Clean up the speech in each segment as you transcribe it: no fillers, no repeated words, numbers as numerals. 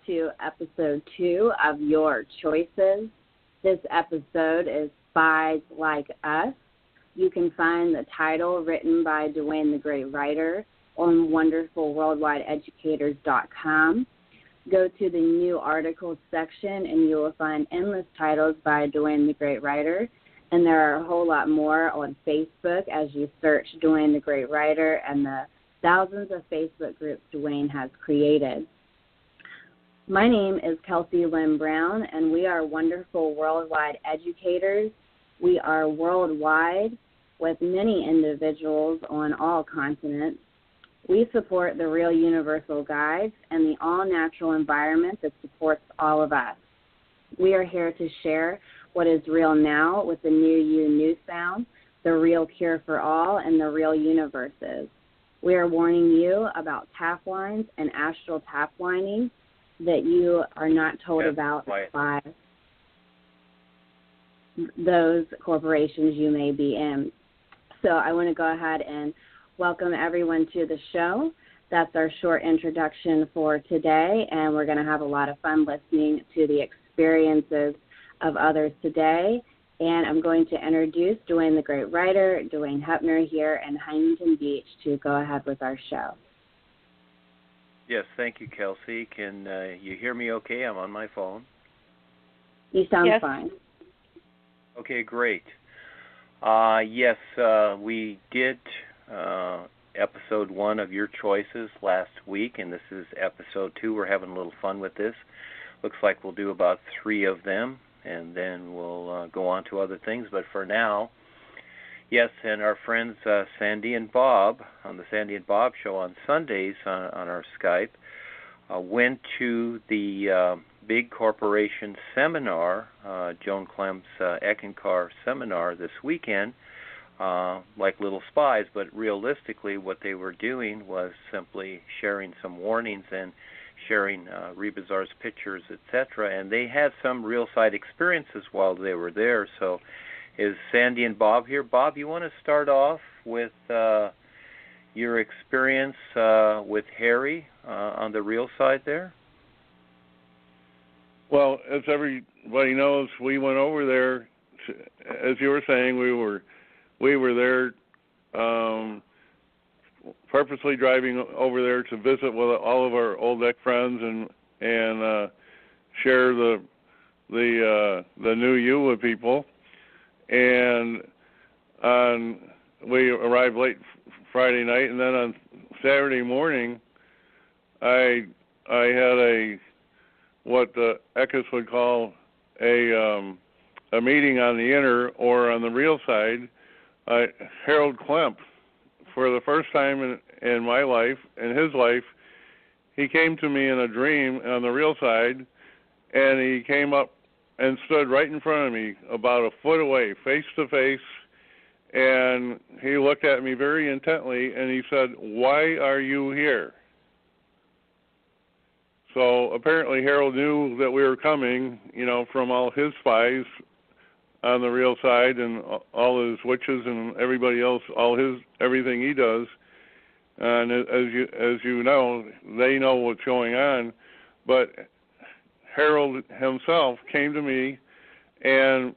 to episode 2 of Your Choices. This episode is Spies Like Us. You can find the title written by Duane the Great Writer on wonderfulworldwideeducators.com. Go to the new articles section and you will find endless titles by Duane the Great Writer. And there are a whole lot more on Facebook as you search Duane the Great Writer and the thousands of Facebook groups Duane has created. My name is Kelsey Lynn Brown, and we are wonderful worldwide educators. We are worldwide with many individuals on all continents. We support the Real Universal Guides and the all-natural environment that supports all of us. We are here to share what is real now with the New You New Sound, the Real Cure for All, and the Real Universes. We are warning you about tap lines and astral taplining that you are not told about by those corporations you may be in. So I want to go ahead and welcome everyone to the show. That's our short introduction for today, and we're going to have a lot of fun listening to the experiences of others today. And I'm going to introduce Duane the Great Writer, Duane Hepner here in Huntington Beach to go ahead with our show. Yes, thank you, Kelsey. Can you hear me okay? I'm on my phone. You sound fine. Okay, great. Yes, we did episode 1 of Your Choices last week, and this is episode 2. We're having a little fun with this. Looks like we'll do about 3 of them, and then we'll go on to other things. But for now, yes, and our friends Sandy and Bob on the Sandy and Bob show on Sundays on our Skype went to the big corporation seminar, Joan Clem's Eckankar seminar this weekend, like little spies, but realistically what they were doing was simply sharing some warnings and sharing Rebazar's pictures, etc. And they had some real-side experiences while they were there. So is Sandy and Bob here? Bob, you want to start off with your experience with Harry on the real side there? Well, as everybody knows, we went over there. As you were saying, we were there purposely driving over there to visit with all of our old deck friends and share the new you with people. And we arrived late Friday night, and then on Saturday morning, I had what the Eckas would call a meeting on the inner or on the real side. Harold Klemp, for the first time in my life, in his life, he came to me in a dream on the real side, and he came up and stood right in front of me, about a foot away, face to face, and he looked at me very intently, and he said, "Why are you here?" So apparently Harold knew that we were coming, from all his spies on the real side and all his witches and everybody else, everything he does. And as you know, they know what's going on. But Harold himself came to me and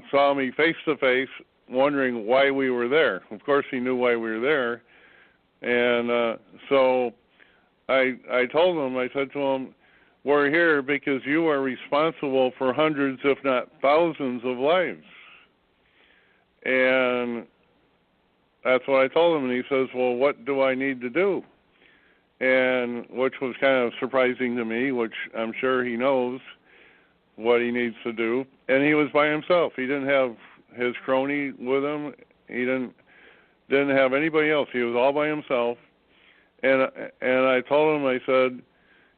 saw me face to face, wondering why we were there. Of course, he knew why we were there. And so I told him, I said to him, "We're here because you are responsible for hundreds, if not thousands, of lives." And that's what I told him. And he says, "Well, what do I need to do?" And which was kind of surprising to me, which I'm sure he knows what he needs to do. And he was by himself. He didn't have his crony with him. He didn't have anybody else. He was all by himself. And I told him, I said,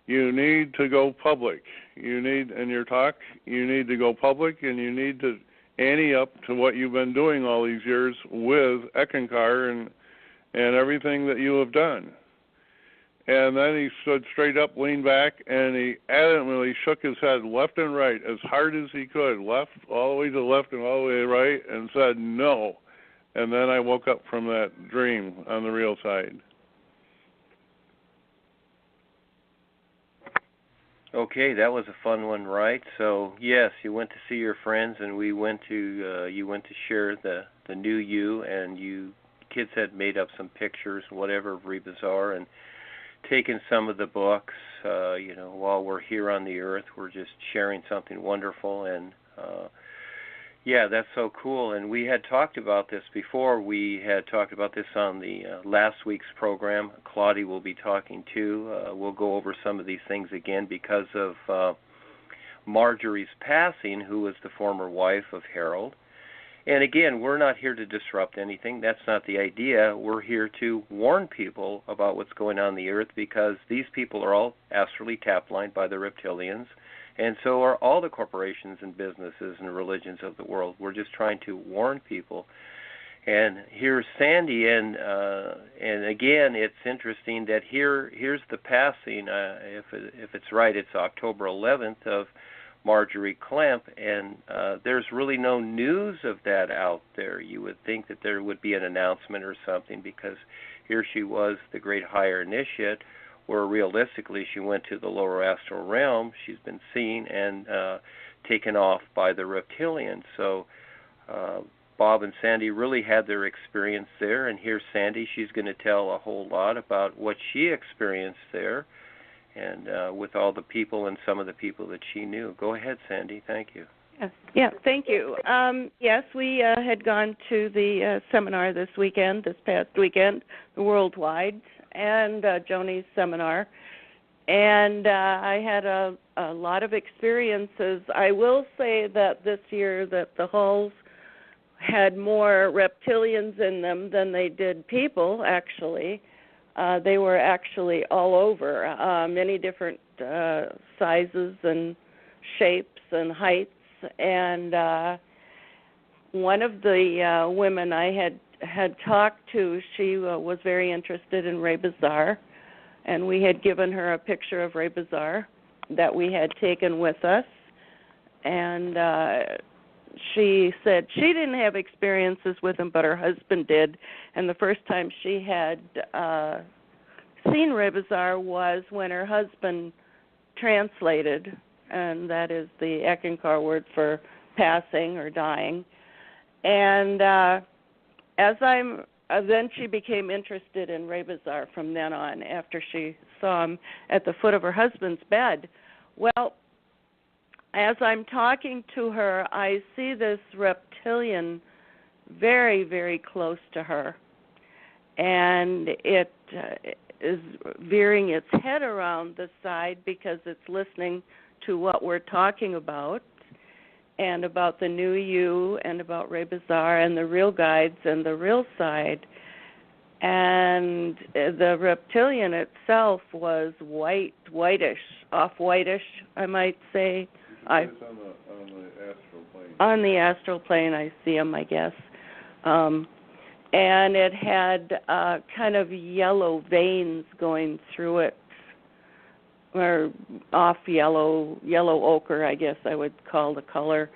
"You need to go public. In your talk, you need to go public, and you need to ante up to what you've been doing all these years with Eckankar and everything that you have done." And then he stood straight up, leaned back, and he adamantly shook his head left and right as hard as he could, left, all the way to the left and all the way to the right, and said no. And then I woke up from that dream on the real side. Okay, that was a fun one, right? So yes, you went to see your friends, and we went to you went to share the new you, and you kids had made up some pictures, whatever, of Rebazar, and taken some of the books. While we're here on the earth, we're just sharing something wonderful, and yeah, that's so cool. And we had talked about this before. We had talked about this on the last week's program. Claudia will be talking too. We'll go over some of these things again because of Marjorie's passing, who was the former wife of Harold. And again, we're not here to disrupt anything. That's not the idea. We're here to warn people about what's going on the earth, because these people are all astrally taplined by the Reptilians. And so are all the corporations and businesses and religions of the world. We're just trying to warn people. And here's Sandy, and again, it's interesting that here's the passing. If it's right, it's October 11th of Marjorie Klemp, and there's really no news of that out there. You would think that there would be an announcement or something, because here she was, the great higher initiate, where realistically she went to the lower astral realm. She's been seen and taken off by the Reptilians. So Bob and Sandy really had their experience there, and here's Sandy. She's going to tell a whole lot about what she experienced there, and with all the people and some of the people that she knew. Go ahead, Sandy. Thank you. Yeah, thank you. Yes, we had gone to the seminar this past weekend, the Worldwide, and Joni's seminar, and I had a lot of experiences. I will say that this year that the halls had more reptilians in them than they did people, actually. They were actually all over, many different sizes and shapes and heights, and one of the women I had talked to, she was very interested in Rebazar, and we had given her a picture of Rebazar that we had taken with us, and she said she didn't have experiences with him, but her husband did, and the first time she had seen Rebazar was when her husband translated, and that is the Eckankar word for passing or dying, and then she became interested in Rebazar from then on, after she saw him at the foot of her husband's bed. Well, as I'm talking to her, I see this reptilian very, very close to her, and it is veering its head around the side because it's listening to what we're talking about, and about the new you, and about Rebazar, and the real guides, and the real side. And the reptilian itself was whitish, off-whitish, I might say. It's on the astral plane. On the astral plane, I see him, I guess. And it had kind of yellow veins going through it, or off yellow ochre, I guess I would call the color.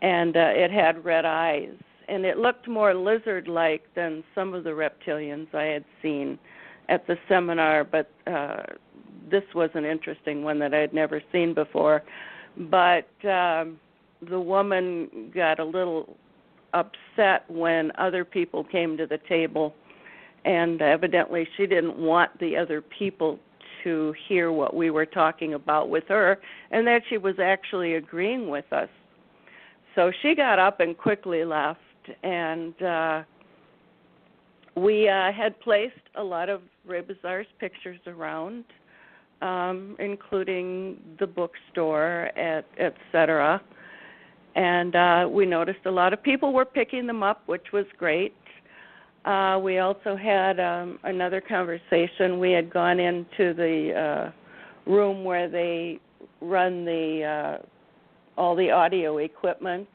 And it had red eyes. And it looked more lizard-like than some of the reptilians I had seen at the seminar, but this was an interesting one that I had never seen before. But the woman got a little upset when other people came to the table, and evidently she didn't want the other people to hear what we were talking about with her, and that she was actually agreeing with us. So she got up and quickly left, and we had placed a lot of Rebazar's pictures around, including the bookstore, etc. And we noticed a lot of people were picking them up, which was great. We also had another conversation. We had gone into the room where they run all the audio equipment,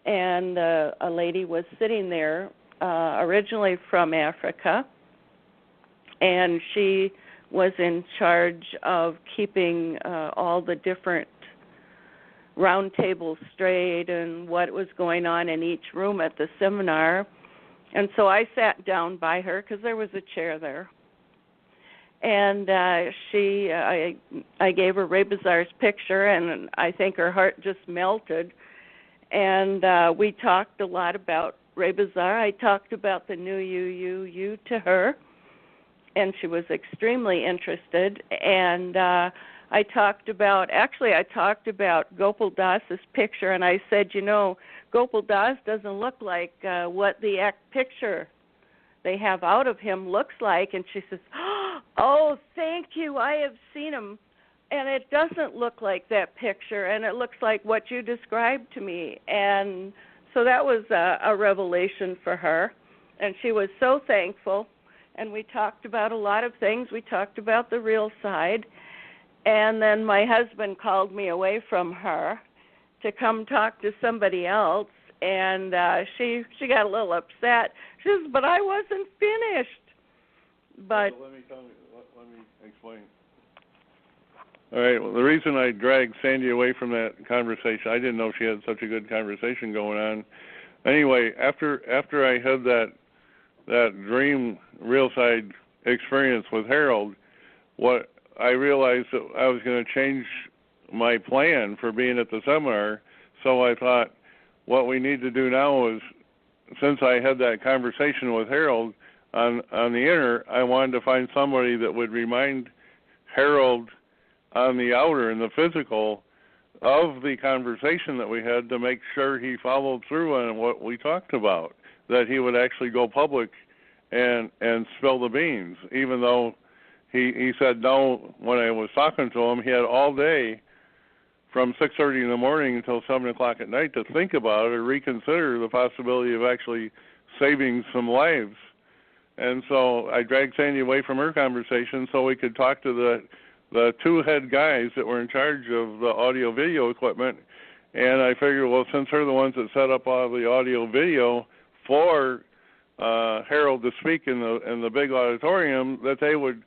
and a lady was sitting there, originally from Africa, and she was in charge of keeping all the different round tables straight and what was going on in each room at the seminar. And so I sat down by her because there was a chair there. And I gave her Ray Bazaar's picture, and I think her heart just melted. And we talked a lot about Ray Bazaar. I talked about the new you to her, and she was extremely interested. And I talked about Gopal Das's picture, and I said, Gopal Das doesn't look like what the picture they have out of him looks like. And she says, oh, thank you, I have seen him, and it doesn't look like that picture, and it looks like what you described to me. And so that was a revelation for her, and she was so thankful. And we talked about a lot of things. We talked about the real side. And then my husband called me away from her to come talk to somebody else, and she got a little upset. She says, but I wasn't finished. But let me explain. All right, well, the reason I dragged Sandy away from that conversation, I didn't know she had such a good conversation going on. Anyway, after I had that dream real side experience with Harold, what I realized that I was going to change my plan for being at the seminar. So I thought, what we need to do now is, since I had that conversation with Harold on the inner, I wanted to find somebody that would remind Harold on the outer and the physical of the conversation that we had, to make sure he followed through on what we talked about, that he would actually go public and spill the beans, even though he said no when I was talking to him. He had all day from 6:30 in the morning until 7 o'clock at night to think about it or reconsider the possibility of actually saving some lives. And so I dragged Sandy away from her conversation so we could talk to the two head guys that were in charge of the audio-video equipment. And I figured, well, since they're the ones that set up all the audio-video for Harold to speak in the big auditorium, that they would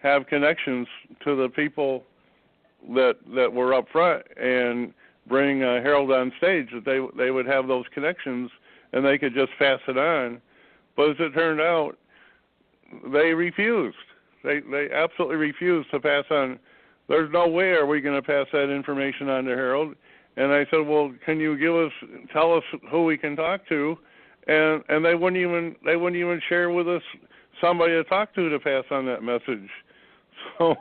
have connections to the people that were up front and bring Harold on stage, that they would have those connections and they could just pass it on. But as it turned out, they refused. They absolutely refused to pass on. There's no way are we going to pass that information on to Harold. And I said, well, can you tell us who we can talk to? And they wouldn't even share with us somebody to talk to pass on that message. So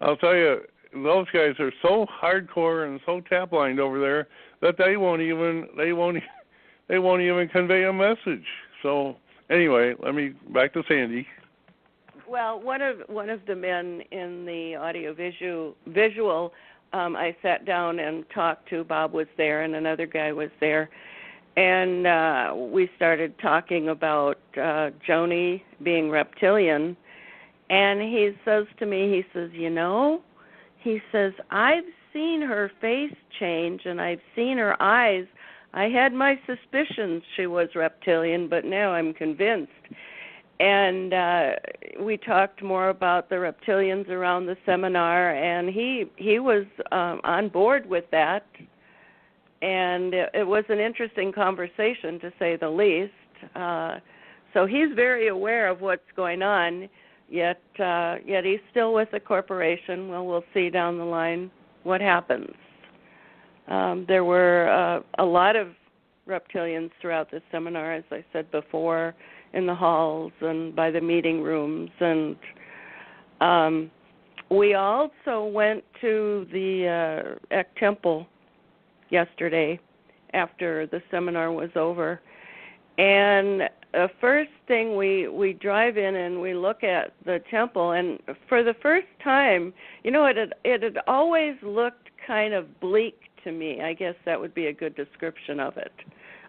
I'll tell you, those guys are so hardcore and so tap-lined over there that they won't even convey a message. So anyway, back to Sandy. Well, one of the men in the audio-visual, I sat down and talked to. Bob was there, and another guy was there, and we started talking about Joni being reptilian. And he says to me, he says, I've seen her face change and I've seen her eyes. I had my suspicions she was reptilian, but now I'm convinced. And we talked more about the reptilians around the seminar, and he was on board with that. And it was an interesting conversation, to say the least. So he's very aware of what's going on. Yet he's still with the corporation. Well, we'll see down the line what happens. There were a lot of reptilians throughout the seminar, as I said before, in the halls and by the meeting rooms. And we also went to the Eck Temple yesterday after the seminar was over. And first thing, we drive in and we look at the temple, and for the first time, it had always looked kind of bleak to me. I guess that would be a good description of it,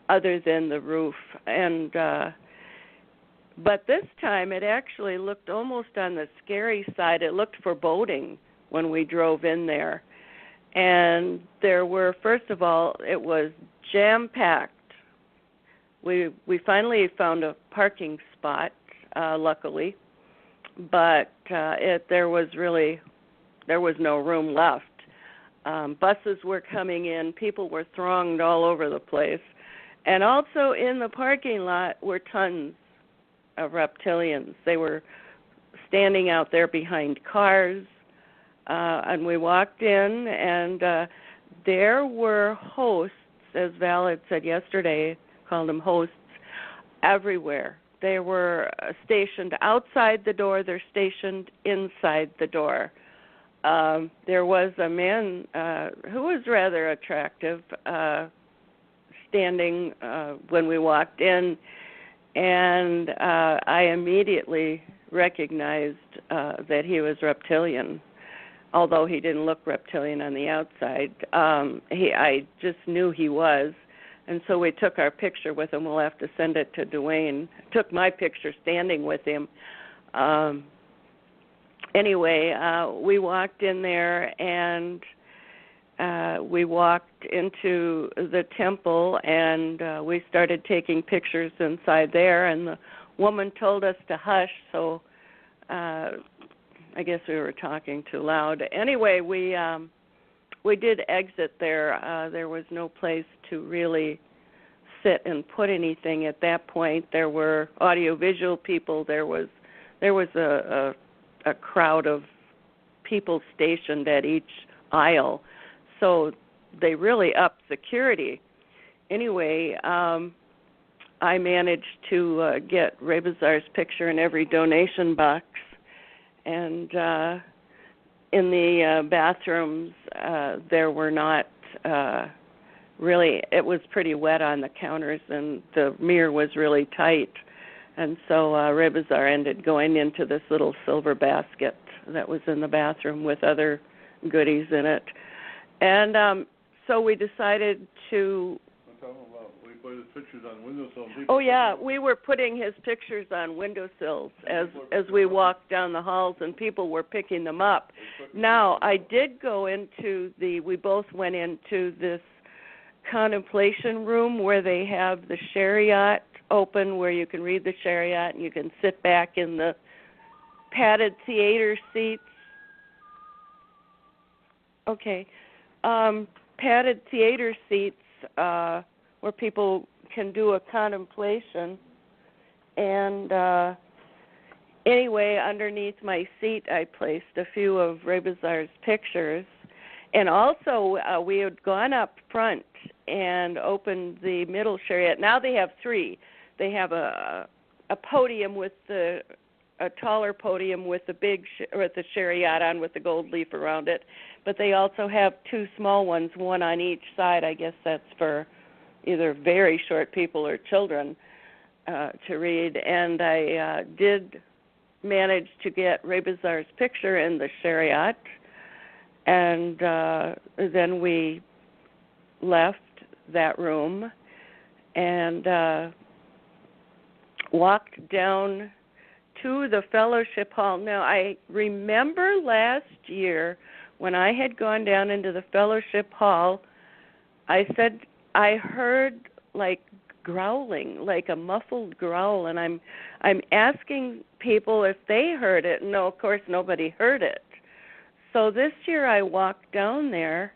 other than the roof. And but this time it actually looked almost on the scary side. It looked foreboding when we drove in there. And there were, first of all, it was jam-packed. We finally found a parking spot, luckily, but there was no room left. Buses were coming in, people were thronged all over the place, and also in the parking lot were tons of reptilians. They were standing out there behind cars. And we walked in, and there were hosts, as Val had said yesterday, called them hosts, everywhere. They were stationed outside the door. They're stationed inside the door. There was a man who was rather attractive standing when we walked in, and I immediately recognized that he was Reptilian, although he didn't look Reptilian on the outside. I just knew he was. And so we took our picture with him. We'll have to send it to Duane. Took my picture standing with him. Anyway, we walked in there, and we walked into the temple, and we started taking pictures inside there. And the woman told us to hush, so I guess we were talking too loud. Anyway, we did exit there. There was no place to really sit and put anything at that point. There were audiovisual people. There was a crowd of people stationed at each aisle. So they really upped security. Anyway, I managed to get Ray Bazaar's picture in every donation box. And in the bathrooms, there were not really, it was pretty wet on the counters, and the mirror was really tight. And so Ray Bazaar ended going into this little silver basket that was in the bathroom with other goodies in it. And so we decided to... We put his pictures on windowsills. Oh, yeah, we were putting his pictures on windowsills as we walked down the halls, and people were picking them up. Now, I did go into we both went into this contemplation room where they have the chariot open, where you can read the chariot and you can sit back in the padded theater seats. Okay. Padded theater seats where people can do a contemplation. And anyway, underneath my seat, I placed a few of Ray Bazaar's pictures. And also, we had gone up front and opened the middle chariot. Now they have three. They have a podium with a taller podium with the with the chariot on with the gold leaf around it. But they also have two small ones, one on each side. I guess that's for either very short people or children to read. And I did manage to get Ray Bazaar's picture in the chariot. And then we left that room and walked down to the fellowship hall. Now, I remember last year when I had gone down into the fellowship hall, I said I heard like growling, like a muffled growl, and I'm asking people if they heard it. No, of course, nobody heard it. So this year I walked down there,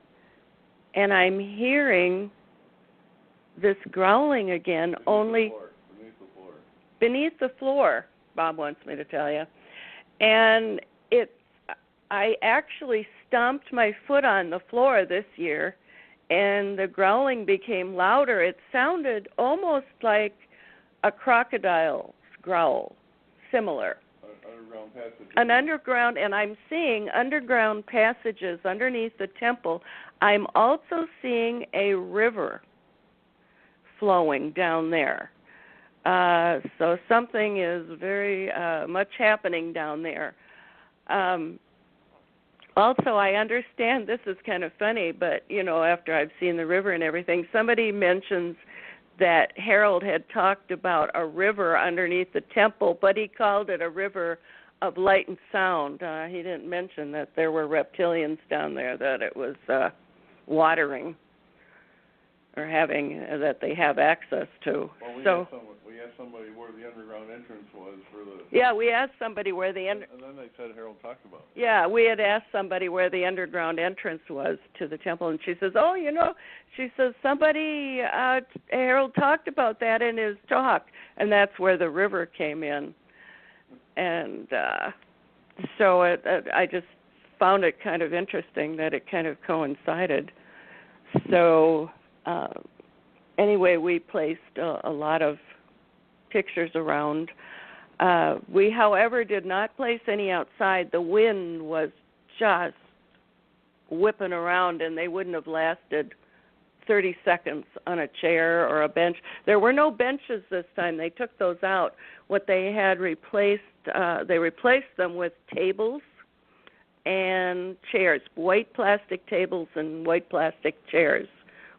and I'm hearing this growling again, only beneath the floor, Bob wants me to tell you. And I actually stomped my foot on the floor this year, and the growling became louder. It sounded almost like a crocodile's growl, similar. An underground, and I'm seeing underground passages underneath the temple. I'm also seeing a river flowing down there. So something is very much happening down there. Also, I understand, this is kind of funny, but, you know, after I've seen the river and everything, somebody mentions that Harold had talked about a river underneath the temple, but he called it a river of light and sound. He didn't mention that there were reptilians down there, that it was watering or having, that they have access to. Well, we asked somebody where the underground entrance was for the... Yeah, we asked somebody where the... And then they said Harold talked about it. Yeah, we had asked somebody where the underground entrance was to the temple, and she says, oh, you know, she says, somebody, Harold talked about that in his talk, and that's where the river came in. And So I just found it kind of interesting that it kind of coincided. So anyway, we placed a lot of pictures around. We, however, did not place any outside. The wind was just whipping around, and they wouldn't have lasted 30 seconds on a chair or a bench. There were no benches this time. They took those out. What they had replaced, they replaced them with tables and chairs. White plastic tables and white plastic chairs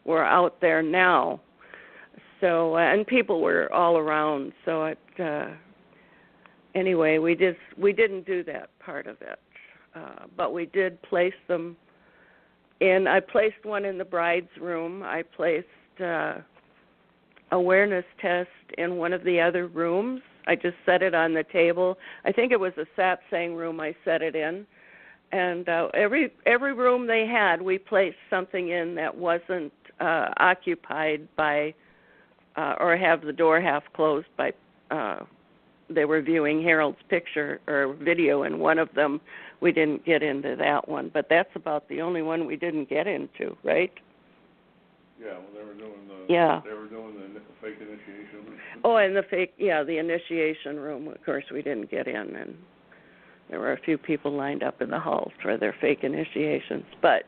were out there now. So, and people were all around. So anyway, we didn't do that part of it. But we did place them in. I placed one in the bride's room. I placed awareness test in one of the other rooms. I just set it on the table. I think it was a satsang room I set it in. And every room they had, we placed something in that wasn't occupied by or have the door half closed by they were viewing Harold's picture or video in one of them. We didn't get into that one, but that's about the only one we didn't get into, right? Yeah, well, they were doing the fake initiation. Oh, and the initiation room, of course, we didn't get in, and there were a few people lined up in the halls for their fake initiations. But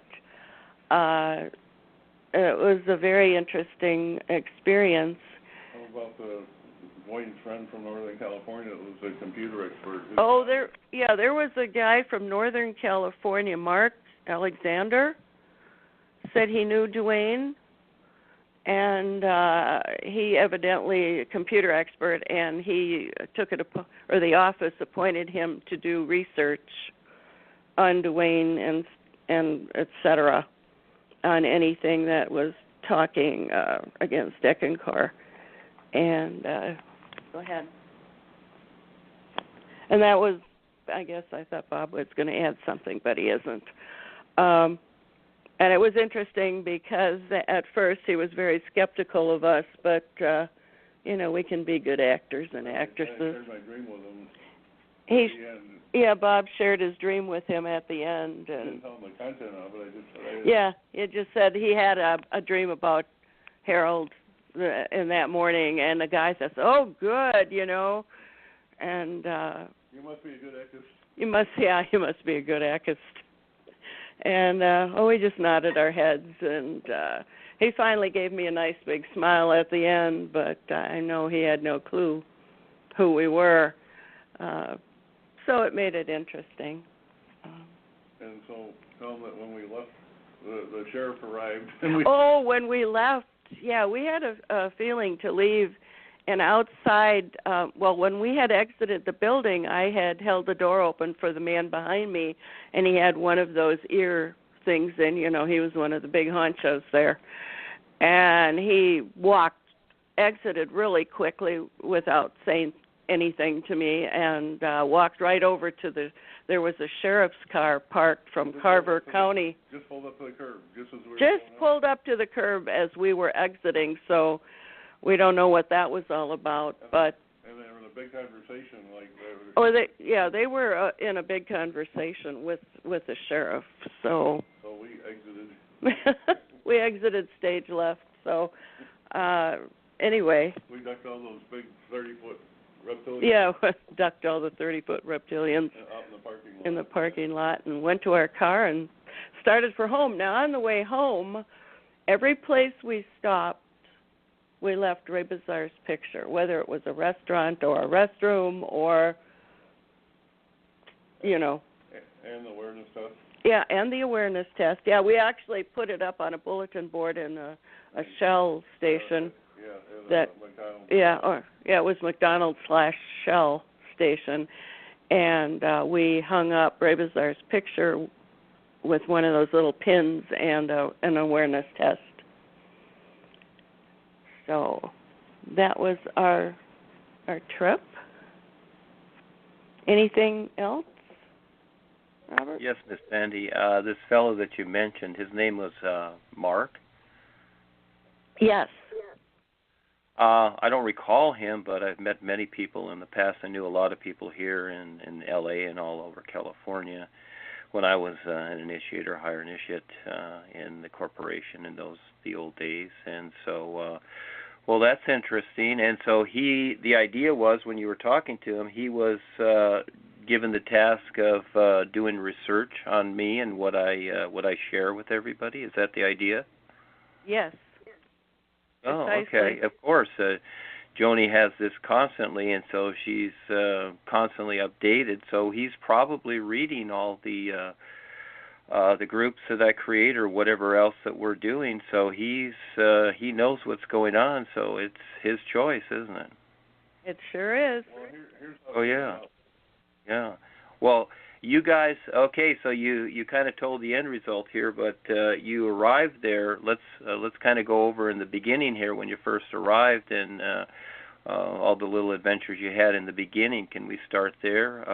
it was a very interesting experience. How about Duane's friend from Northern California that was a computer expert? There was a guy from Northern California, Mark Alexander, said he knew Duane, and he evidently a computer expert, and he took it the office appointed him to do research on Duane and et cetera, on anything that was talking against Eckankar. And go ahead. And that was, I guess I thought Bob was going to add something, but he isn't. And it was interesting because at first he was very skeptical of us, but, we can be good actors and actresses. I shared my dream with him. Bob shared his dream with him at the end. And, I didn't tell him the content of it. It just said he had a dream about Harold in that morning, and the guy says, "Oh, good," and you must be a good actress. You must be a good actress. And we just nodded our heads, and he finally gave me a nice big smile at the end, but I know he had no clue who we were, so it made it interesting. And so tell them that when we left, the sheriff arrived. When we left, we had a feeling to leave. And outside, when we had exited the building, I had held the door open for the man behind me, and he had one of those ear things in. He was one of the big honchos there. And he exited really quickly without saying anything to me, and walked right over to there was a sheriff's car parked from Carver County. Just pulled up to the curb, just as we were pulled up to the curb as we were exiting, so we don't know what that was all about, but. And they were in a big conversation, they were in a big conversation with the sheriff. So we exited. We exited stage left. So anyway. We ducked all those big 30-foot reptilians. Yeah, ducked all the 30-foot reptilians out in the parking lot. In the parking lot, and went to our car and started for home. Now on the way home, every place we stopped, we left Ray Bazaar's picture, whether it was a restaurant or a restroom or, And the awareness test? Yeah, and the awareness test. Yeah, we actually put it up on a bulletin board in a Shell station. McDonald's. It was McDonald's/Shell station. And we hung up Ray Bazaar's picture with one of those little pins and an awareness test. So that was our trip. Anything else, Robert? Yes, Miss Sandy. This fellow that you mentioned, his name was Mark? Yes. I don't recall him, but I've met many people in the past. I knew a lot of people here in L.A. and all over California when I was an initiate or higher initiate in the corporation in the old days. And so, well, that's interesting. And so the idea was when you were talking to him, he was given the task of doing research on me and what I share with everybody. Is that the idea? Yes. Oh, Precisely. okay. Of course. Joni has this constantly, and so she's constantly updated. So he's probably reading all the groups that I create or whatever else that we're doing. So he knows what's going on. So it's his choice, isn't it? It sure is. Oh yeah, yeah. Well, you guys, okay. So you kind of told the end result here, but you arrived there. Let's kind of go over in the beginning here when you first arrived and all the little adventures you had in the beginning. Can we start there?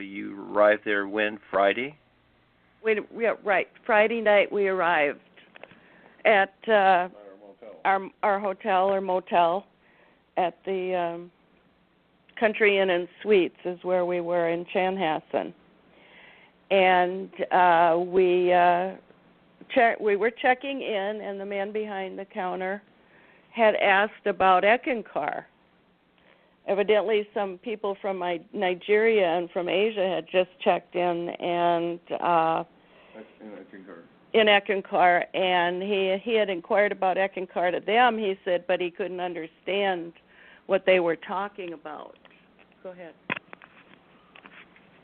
You arrived there when? Friday? Yeah, right. Friday night we arrived at our hotel or motel at the Country Inn and Suites is where we were in Chanhassen. And we were checking in, and the man behind the counter had asked about Eckankar. Evidently, some people from Nigeria and from Asia had just checked in, and in Eckankar, and he had inquired about Eckankar to them. He said, but he couldn't understand what they were talking about. Go ahead.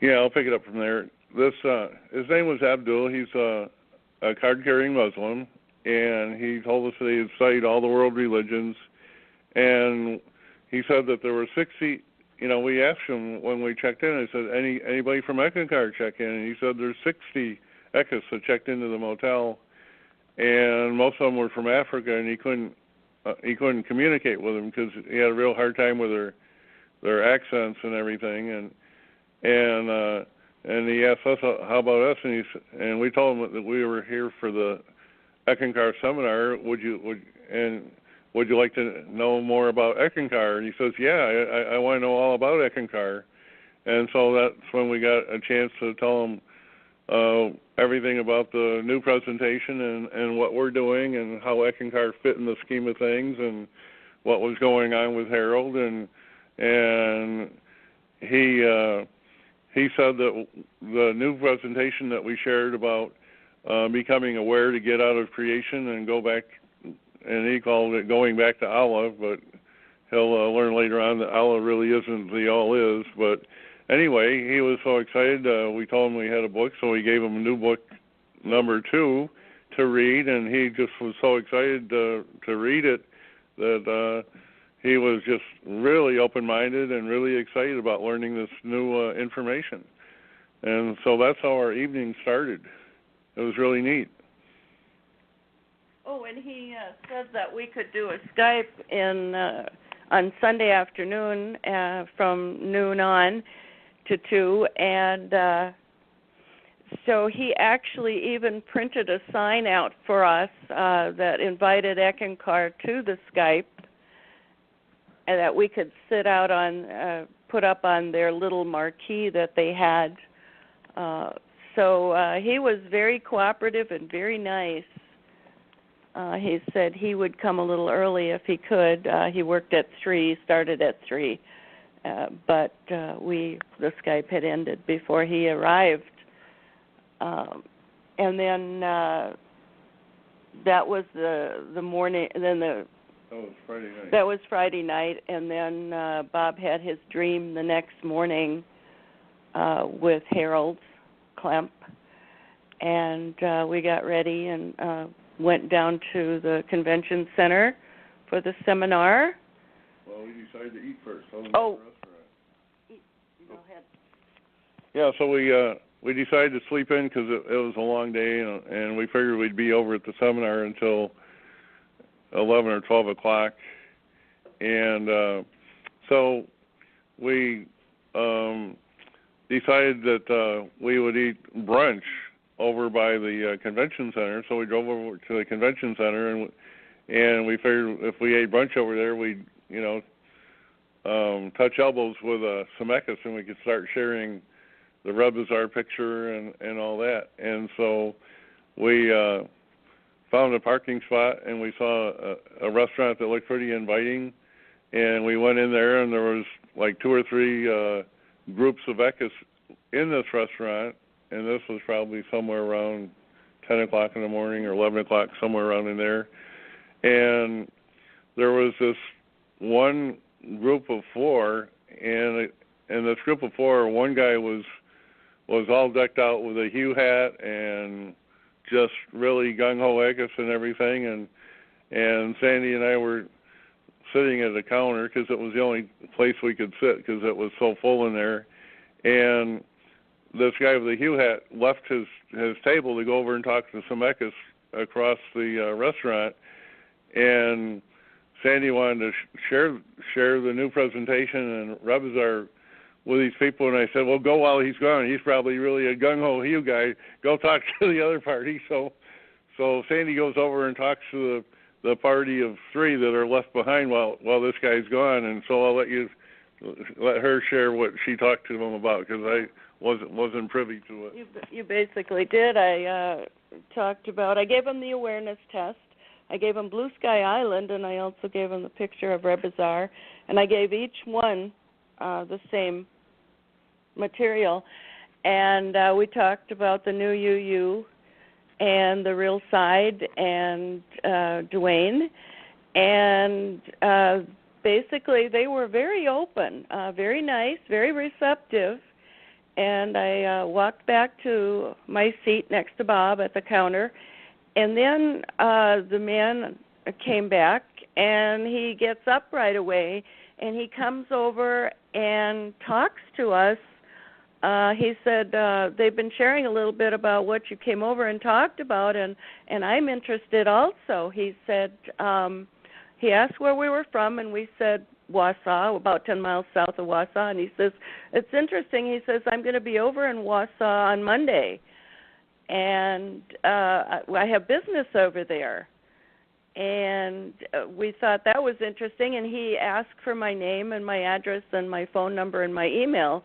Yeah, I'll pick it up from there. His name was Abdul. He's a card-carrying Muslim, and he told us that he had studied all the world religions, and he said that there were 60. We asked him when we checked in. I said, anybody from Eckankar check in? And he said there's 60 Eckas that checked into the motel, and most of them were from Africa, and he couldn't communicate with them because he had a real hard time with their accents and everything, and he asked us how about us, and we told him that we were here for the Eckankar seminar. Would you like to know more about Eckankar? And he says, yeah, I want to know all about Eckankar. And so that's when we got a chance to tell him everything about the new presentation and what we're doing and how Eckankar fit in the scheme of things and what was going on with Harold. And he said that the new presentation that we shared about becoming aware to get out of creation and go back, and he called it going back to Allah, but he'll learn later on that Allah really isn't the all is. But anyway, he was so excited. We told him we had a book, so we gave him a new book, number 2, to read, and he just was so excited to read it that he was just really open-minded and really excited about learning this new information. And so that's how our evening started. It was really neat. Oh, and he said that we could do a Skype on Sunday afternoon from noon on to 2, and so he actually even printed a sign out for us that invited Eckankar to the Skype, and that we could sit out on, put up on their little marquee that they had. So he was very cooperative and very nice. He said he would come a little early if he could. He worked at 3, started at 3, but the Skype had ended before he arrived. And then that was the morning. Then that was Friday night. That was Friday night, and then Bob had his dream the next morning with Harold Klemp, and we got ready and went down to the convention center for the seminar. Well, we decided to eat first. Oh. Go ahead. Yeah, so we decided to sleep in because it was a long day, and we figured we'd be over at the seminar until 11 or 12 o'clock. And so we decided that we would eat brunch over by the convention center. So we drove over to the convention center, and we figured if we ate brunch over there, we'd, touch elbows with Zemeckis, and we could start sharing the Rebizar picture and all that. And so we found a parking spot, and we saw a restaurant that looked pretty inviting, and we went in there, and there was like 2 or 3 groups of Eckes in this restaurant, and this was probably somewhere around 10 o'clock in the morning or 11 o'clock, somewhere around in there. And there was this one group of 4, and in this group of 4, one guy was all decked out with a Hugh hat and just really gung-ho Eckes and everything, and Sandy and I were sitting at a counter because it was the only place we could sit because it was so full in there. And this guy with the Hugh hat left his table to go over and talk to some Eckes across the restaurant, and Sandy wanted to share the new presentation and Rebizar with these people, and I said, well, go while he's gone. He's probably really a gung-ho Hugh guy. Go talk to the other party. So Sandy goes over and talks to the party of 3 that are left behind while this guy's gone, and so I'll let her share what she talked to them about because I wasn't privy to it. You basically did. I gave them the awareness test. I gave them Blue Sky Island, and I also gave them the picture of Rebizar, and I gave each one the same material. And we talked about the new UU and the real side and Duane. And basically they were very open, very nice, very receptive. And I walked back to my seat next to Bob at the counter. And then the man came back, and he gets up right away, and he comes over and talks to us. He said, they've been sharing a little bit about what you came over and talked about, and I'm interested also. He said, he asked where we were from, and we said Wausau, about 10 miles south of Wausau, and he says, it's interesting. He says, I'm going to be over in Wausau on Monday, and I have business over there. And we thought that was interesting, and he asked for my name and my address and my phone number and my email,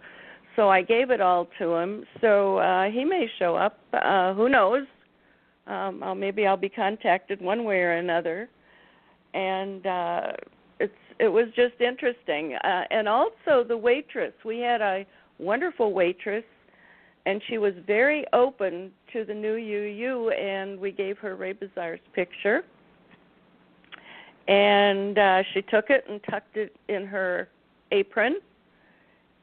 so I gave it all to him. So he may show up. Who knows? Maybe I'll be contacted one way or another. And it was just interesting. And also the waitress. We had a wonderful waitress, and she was very open to the new UU, and we gave her Rebizar's picture. And she took it and tucked it in her apron,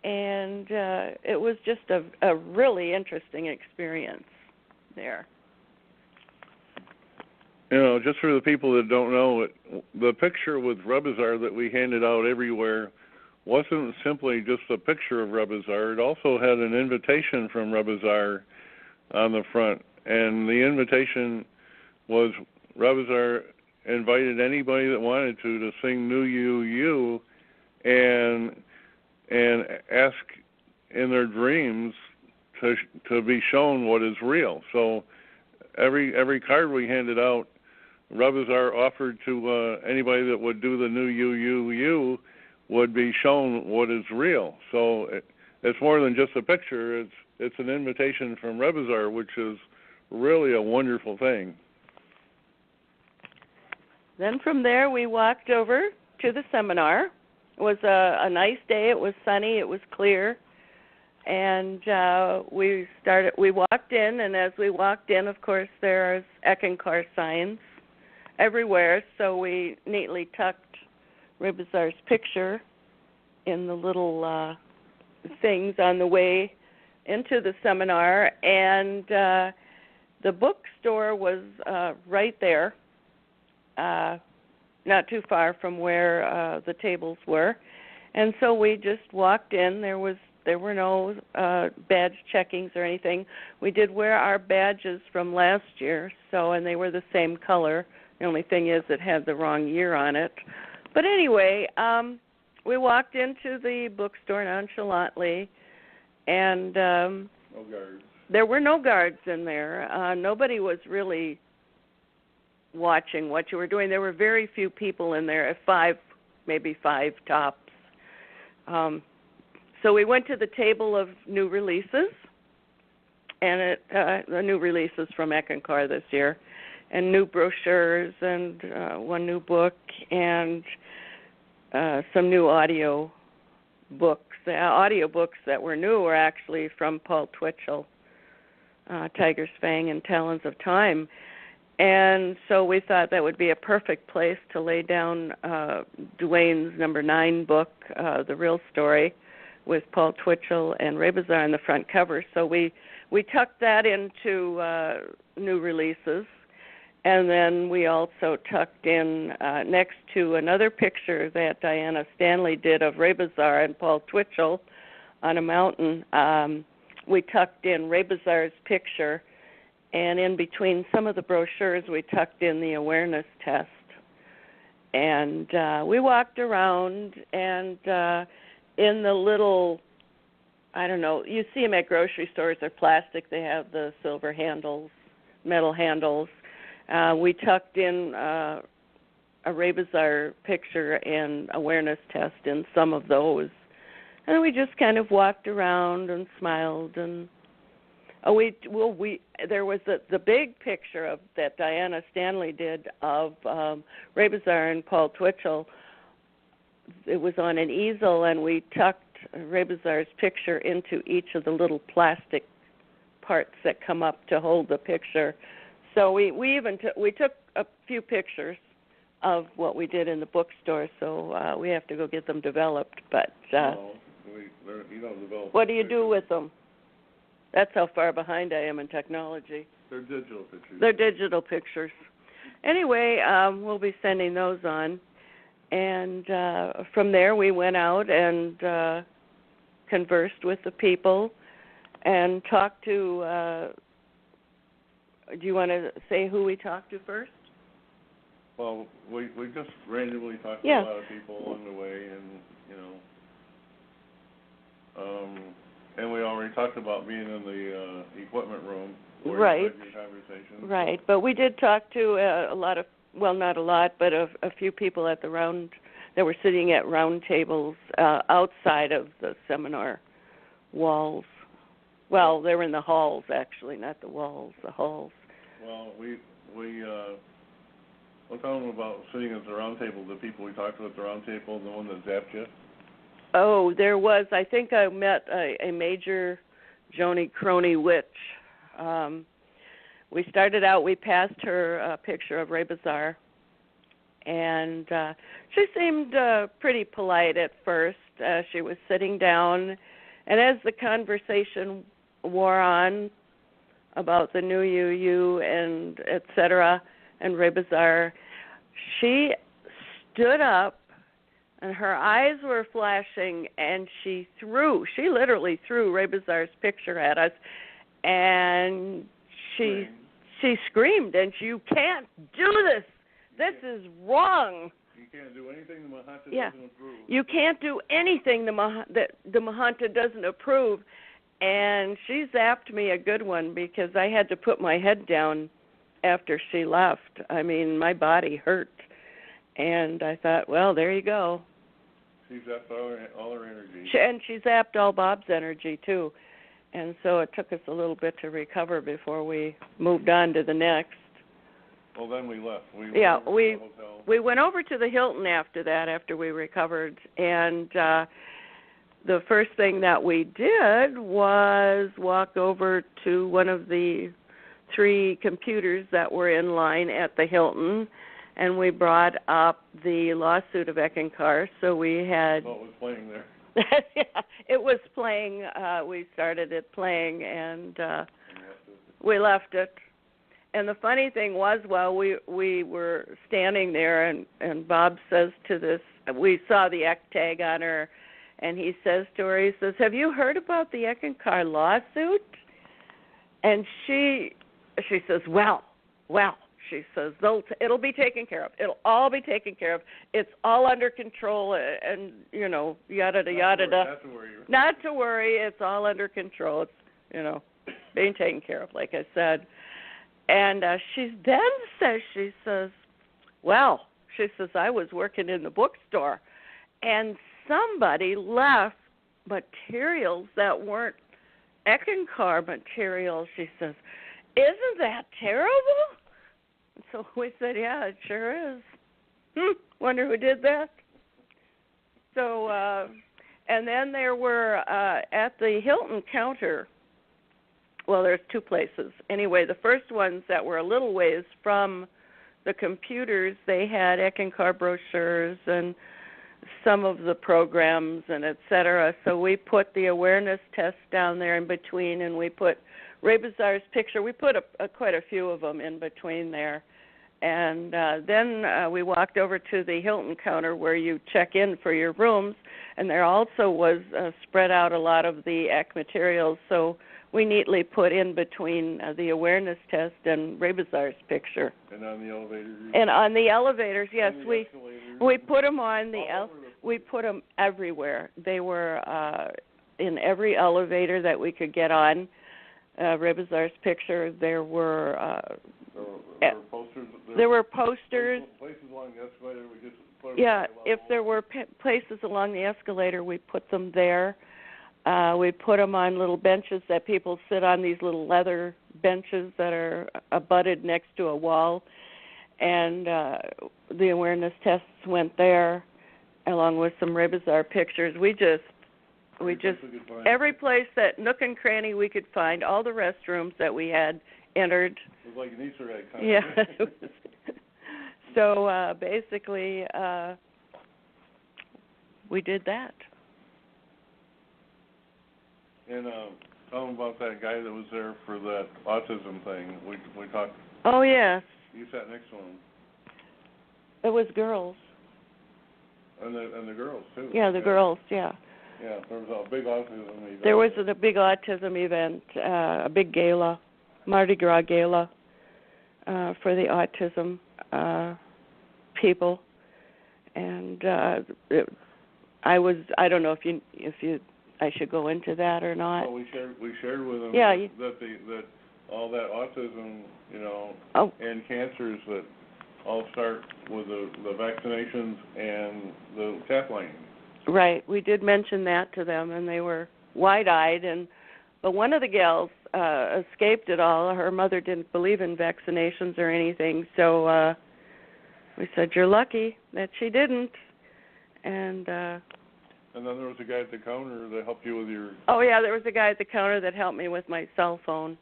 and it was just a really interesting experience there. Just for the people that don't know, the picture with Rebizar that we handed out everywhere wasn't simply just a picture of Rebizar. It also had an invitation from Rebizar on the front, and the invitation was Rebizar invited anybody that wanted to sing New You and ask in their dreams to be shown what is real. So every card we handed out, Rebizar offered to anybody that would do the New You would be shown what is real. So it's more than just a picture. It's an invitation from Rebizar, which is really a wonderful thing. Then from there we walked over to the seminar. It was a nice day. It was sunny. It was clear. And we walked in, and as we walked in, of course, there's Eckankar signs everywhere. So we neatly tucked Rebizar's picture in the little things on the way into the seminar. And the bookstore was right there. Not too far from where the tables were, and so we just walked in. There were no badge checkings or anything. We did wear our badges from last year, and they were the same color. The only thing is it had the wrong year on it. But anyway, we walked into the bookstore nonchalantly, and no guards. There were no guards in there. Nobody was really watching what you were doing. There were very few people in there, maybe five tops. So we went to the table of new releases, and the new releases from Eckankar this year, and new brochures, and one new book, and some new audio books. The audio books that were new were actually from Paul Twitchell, Tiger's Fang and Talons of Time. And so we thought that would be a perfect place to lay down Duane's number 9 book, The Real Story, with Paul Twitchell and Ray Bazaar on the front cover. So we tucked that into new releases. And then we also tucked in next to another picture that Diana Stanley did of Ray Bazaar and Paul Twitchell on a mountain. We tucked in Ray Bazaar's picture, and in between some of the brochures we tucked in the awareness test. And we walked around, and in the little, I don't know, you see them at grocery stores, they're plastic, they have the silver handles, metal handles. We tucked in a Ray Bazaar picture and awareness test in some of those. And we just kind of walked around and smiled. And there was the big picture of that Diana Stanley did of Ray Bazaar and Paul Twitchell. It was on an easel, and we tucked Ray Bazaar's picture into each of the little plastic parts that come up to hold the picture. So we took a few pictures of what we did in the bookstore. So we have to go get them developed. But what do you do with them? That's how far behind I am in technology. They're digital pictures. They're digital pictures. Anyway, we'll be sending those on. And from there we went out and conversed with the people and talked to, do you want to say who we talked to first? Well, we just randomly talked to a lot of people along the way, and, and we already talked about being in the equipment room. Right. Right, but we did talk to a lot of, well, not a lot, but a few people at the round, that were sitting at round tables outside of the seminar walls. Well, they were in the halls, actually, not the walls, the halls. Well, we'll tell them about sitting at the round table, the people we talked to at the round table, and the one that zapped you. Oh, there was, I think I met a major Joni Crony witch. We started out, we passed her a picture of Ray Bazaar, and she seemed pretty polite at first. She was sitting down, and as the conversation wore on about the new UU and et cetera, and Ray Bazaar, she stood up, and her eyes were flashing, and she literally threw Ray Bazaar's picture at us, and she screamed, and you can't do this. This is wrong. You can't do anything the Mahanta doesn't approve. You can't do anything that the Mahanta doesn't approve. And she zapped me a good one because I had to put my head down after she left. I mean, my body hurt. And I thought, well, there you go. She zapped all her energy. And she zapped all Bob's energy, too. And so it took us a little bit to recover before we moved on to the next. Well, then we left. We went over to the Hilton after that, after we recovered. And the first thing that we did was walk over to one of the 3 computers that were in line at the Hilton, and we brought up the lawsuit of Eckankar. So we had... What was playing there? Yeah, it was playing. We started it playing, and we left it. And the funny thing was, while we were standing there, and Bob says to this, we saw the Eck tag on her, and he says to her, he says, "Have you heard about the Eckankar lawsuit?" And she says, well, she says, it'll be taken care of. It'll all be taken care of. It's all under control, and, yada, yada, yada. Not to worry. It's all under control. It's, being taken care of, like I said. And she then says, well, she says, I was working in the bookstore, and somebody left materials that weren't Eckankar materials. She says, isn't that terrible? So we said, yeah, it sure is. Wonder who did that? So, and then there were at the Hilton counter, well, there's two places. Anyway, the first ones that were a little ways from the computers, they had Eckankar brochures and some of the programs and et cetera. So we put the awareness test down there in between, and we put Ray Bazaar's picture. We put quite a few of them in between there. And then we walked over to the Hilton counter where you check in for your rooms, and there also was spread out a lot of the ECK materials. So we neatly put in between the awareness test and Ray Bazaar's picture. And on the elevators? And on the elevators, yes. We put them on we put them everywhere. They were in every elevator that we could get on. Ray Bazaar's picture. There were posters. There were posters. Places along the escalator, we just put them. Yeah, if there were places along the escalator, we put them there. We put them on little benches that people sit on, these little leather benches that are abutted next to a wall. And the awareness tests went there, along with some Ray Bazaar pictures. We just every place that nook and cranny we could find, all the restrooms that we had entered. It was like an Easter egg hunt. Yeah. So basically, we did that. And tell them about that guy that was there for that autism thing. We talked. Oh yes. You sat next to him. It was girls. And the girls too. Yeah, the girls. Yeah. Yeah, there was a big autism event. There was a big autism event, a big gala, Mardi Gras gala for the autism people, and I don't know if I should go into that or not. Well, we shared with them that all that autism, and cancers that all start with the vaccinations and the taplining. Right. We did mention that to them, and they were wide-eyed. But one of the gals escaped it all. Her mother didn't believe in vaccinations or anything, so we said, you're lucky that she didn't. And then there was a guy at the counter that helped you with your... Oh, yeah, there was a guy at the counter that helped me with my cell phone.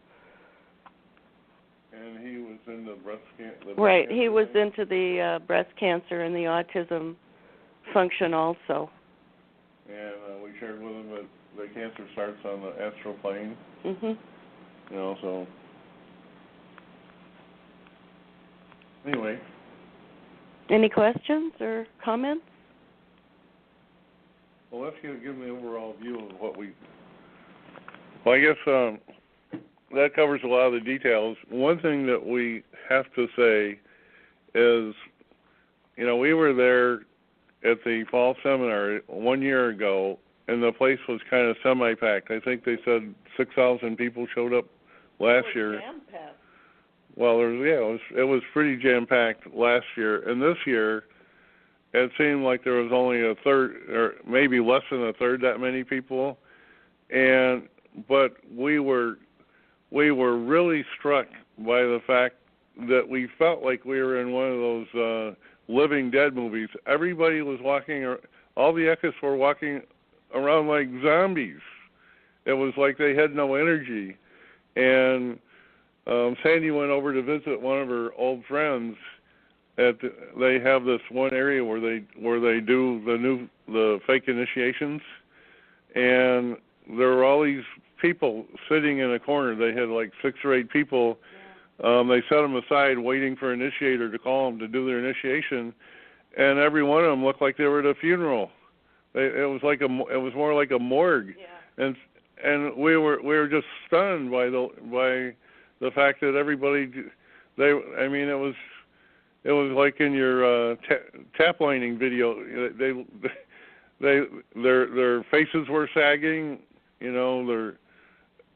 And he was in the breast cancer. Right, he was into the breast cancer and the autism function also. And we shared with him that the cancer starts on the astral plane. Mhm. So anyway. Any questions or comments? Well, let's give them the overall view of what we... Well, I guess that covers a lot of the details. One thing that we have to say is, we were there at the fall seminar 1 year ago, and the place was kind of semi-packed. I think they said 6,000 people showed up last year. Jam-packed. Well, it was pretty jam-packed last year, and this year it seemed like there was only a third, or maybe less than a third that many people. But we were really struck by the fact that we felt like we were in one of those Living Dead movies. Everybody was all the Eckas were walking around like zombies. It was like they had no energy. And Sandy went over to visit one of her old friends. They have this one area where they do the fake initiations, and there were all these people sitting in a corner. They had like 6 or 8 people. They set them aside waiting for an initiator to call them to do their initiation, and every one of them looked like they were at a funeral. It was more like a morgue. Yeah. And we were just stunned by the fact that everybody it was like in your taplining video. Their faces were sagging.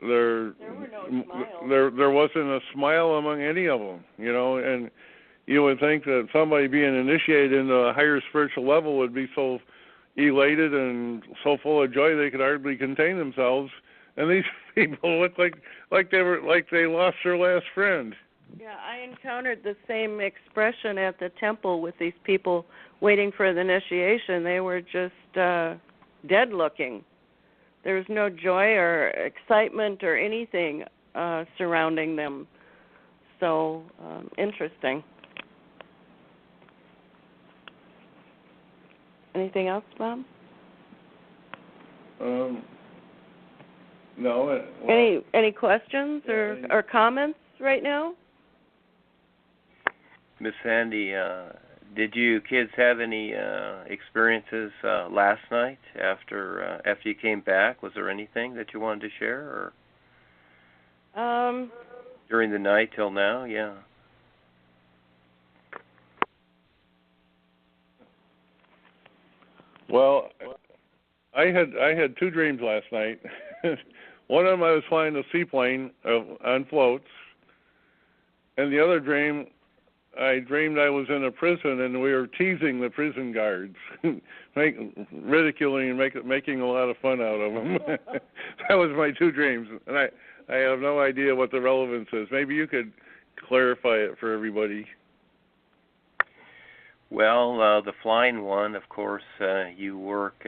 there were no smiles. There wasn't a smile among any of them, and you would think that somebody being initiated into a higher spiritual level would be so elated and so full of joy they could hardly contain themselves, and these people look like they lost their last friend. Yeah, I encountered the same expression at the temple with these people waiting for the initiation. They were just dead looking. There was no joy or excitement or anything surrounding them. So, interesting. Anything else, Bob? No. Any questions or comments right now? Miss Sandy, did you kids have any experiences last night after you came back? Was there anything that you wanted to share, or during the night till now? Yeah. Well, I had two dreams last night. One of them I was flying a seaplane on floats, and the other dream I dreamed I was in a prison and we were teasing the prison guards, ridiculing and making a lot of fun out of them. That was my two dreams, and I have no idea what the relevance is. Maybe you could clarify it for everybody. Well, the flying one, of course, you work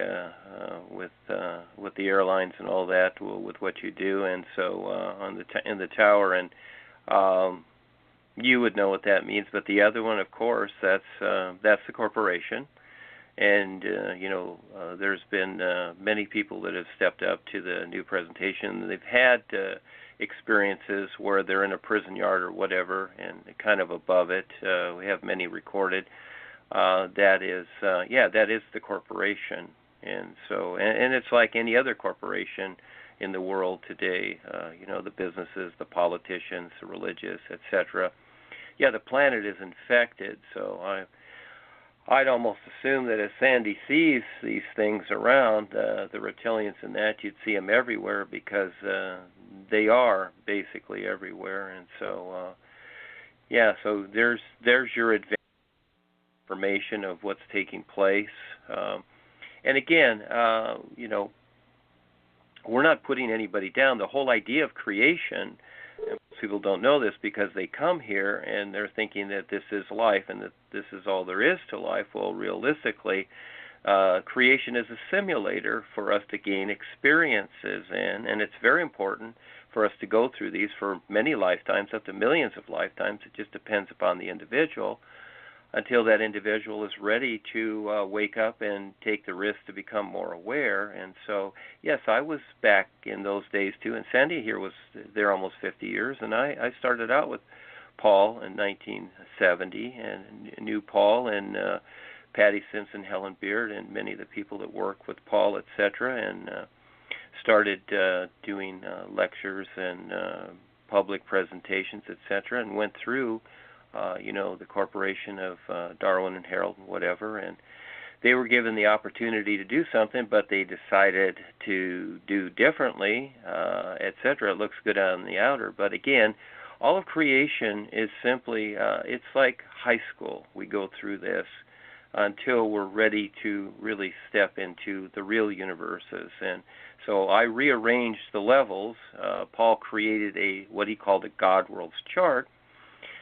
with the airlines and all that, with what you do, and so in the tower, and you would know what that means. But the other one, of course, that's the corporation, and there's been many people that have stepped up to the new presentation. They've had experiences where they're in a prison yard or whatever, and kind of above it. We have many recorded. That is the corporation, and so and it's like any other corporation in the world today. The businesses, the politicians, the religious, etc. Yeah, the planet is infected. So I'd almost assume that as Sandy sees these things around, the reptilians and that, you'd see them everywhere, because they are basically everywhere. And so so there's your advantage. Information of what's taking place, and again, we're not putting anybody down. The whole idea of creation, and most people don't know this because they come here and they're thinking that this is life and that this is all there is to life. Well, realistically, creation is a simulator for us to gain experiences in, and it's very important for us to go through these for many lifetimes, up to millions of lifetimes. It just depends upon the individual, until that individual is ready to wake up and take the risk to become more aware. And so, yes, I was back in those days too, and Sandy here was there almost 50 years, and I started out with Paul in 1970, and knew Paul and Patty Simpson, Helen Beard, and many of the people that work with Paul, etc., and started doing lectures and public presentations, etc., and went through the corporation of Darwin and Harold and whatever, and they were given the opportunity to do something, but they decided to do differently, etc. It looks good on the outer, but again, all of creation is simply, it's like high school. We go through this until we're ready to really step into the real universes. And so I rearranged the levels. Paul created what he called a God Worlds chart,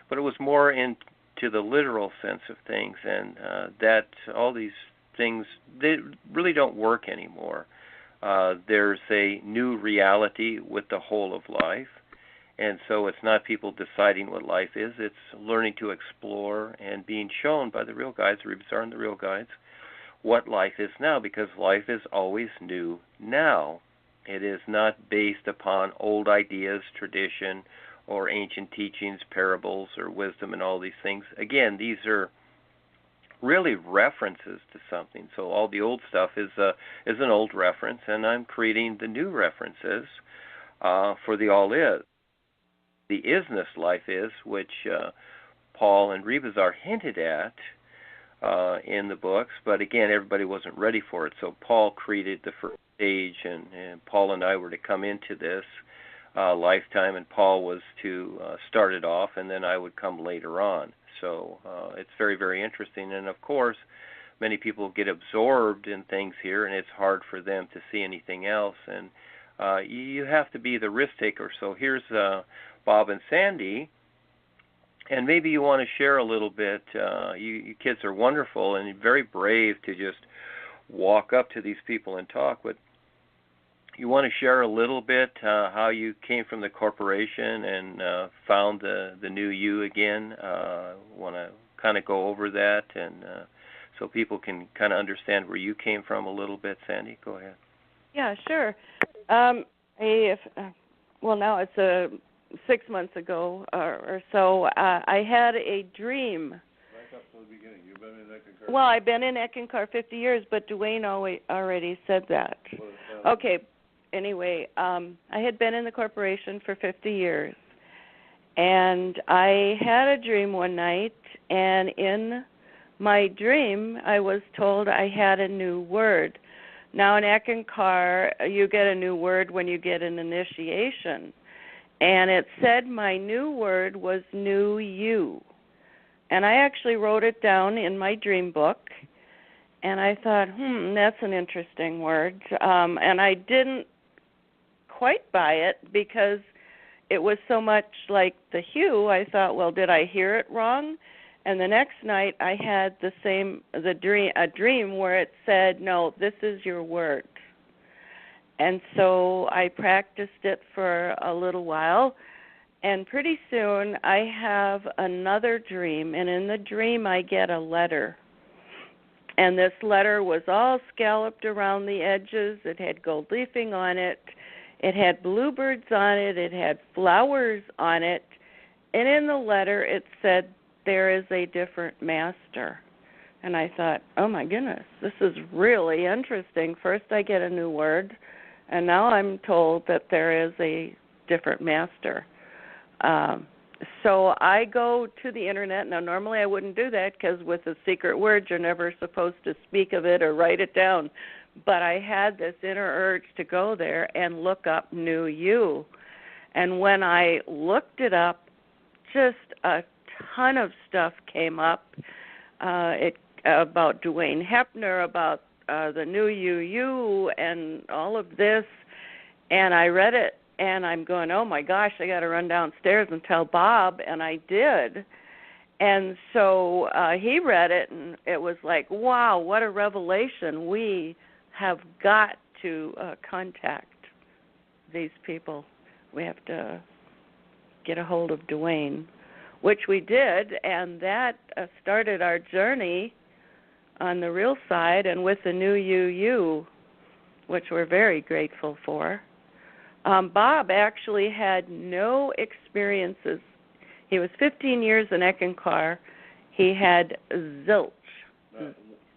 but it was more into the literal sense of things, and that all these things, they really don't work anymore. There's a new reality with the whole of life, and so it's not people deciding what life is, it's learning to explore and being shown by the real guides, the Rebsar and the real guides, what life is now, because life is always new now. It is not based upon old ideas, tradition, or ancient teachings, parables, or wisdom, and all these things. Again, these are really references to something. So all the old stuff is an old reference, and I'm creating the new references for the all is. The isness life is, which Paul and Rebsar hinted at in the books, but again, everybody wasn't ready for it. So Paul created the first stage, and Paul and I were to come into this lifetime, and Paul was to start it off, and then I would come later on. So it's very, very interesting. And, of course, many people get absorbed in things here, and it's hard for them to see anything else. And you have to be the risk taker. So here's Bob and Sandy. And maybe you want to share a little bit. You kids are wonderful and very brave to just walk up to these people and talk. But you want to share a little bit how you came from the corporation and found the new you again. Want to kind of go over that and so people can kind of understand where you came from a little bit. Sandy, go ahead. Yeah, sure. Now it's 6 months ago or so. I had a dream. Back up to the beginning. You've been in Eckankar. Well, I've been in Eckankar 50 years, but Duane already said that. Okay. Anyway, I had been in the corporation for 50 years, and I had a dream one night, and in my dream, I was told I had a new word. Now, in Eckankar, you get a new word when you get an initiation, and it said my new word was new you, and I actually wrote it down in my dream book, and I thought, that's an interesting word, and I didn't quite buy it because it was so much like the hue. I thought, well, did I hear it wrong? And the next night I had a dream where it said, no, this is your word. And so I practiced it for a little while, and pretty soon I have another dream, and in the dream I get a letter. And this letter was all scalloped around the edges. It had gold leafing on it. It had bluebirds on it. It had flowers on it. And in the letter it said, there is a different master. And I thought, oh, my goodness, this is really interesting. First I get a new word, and now I'm told that there is a different master. So I go to the Internet. Now, normally I wouldn't do that because with the secret words, you're never supposed to speak of it or write it down. But I had this inner urge to go there and look up New You. And when I looked it up, just a ton of stuff came up about Duane Hepner, about the New You, and all of this. And I read it, and I'm going, oh, my gosh, I got to run downstairs and tell Bob, and I did. And so he read it, and it was like, wow, what a revelation. We have got to contact these people. We have to get a hold of Duane, which we did, and that started our journey on the real side and with the New You, which we're very grateful for. Bob actually had no experiences. He was 15 years in Eckankar. He had zilch.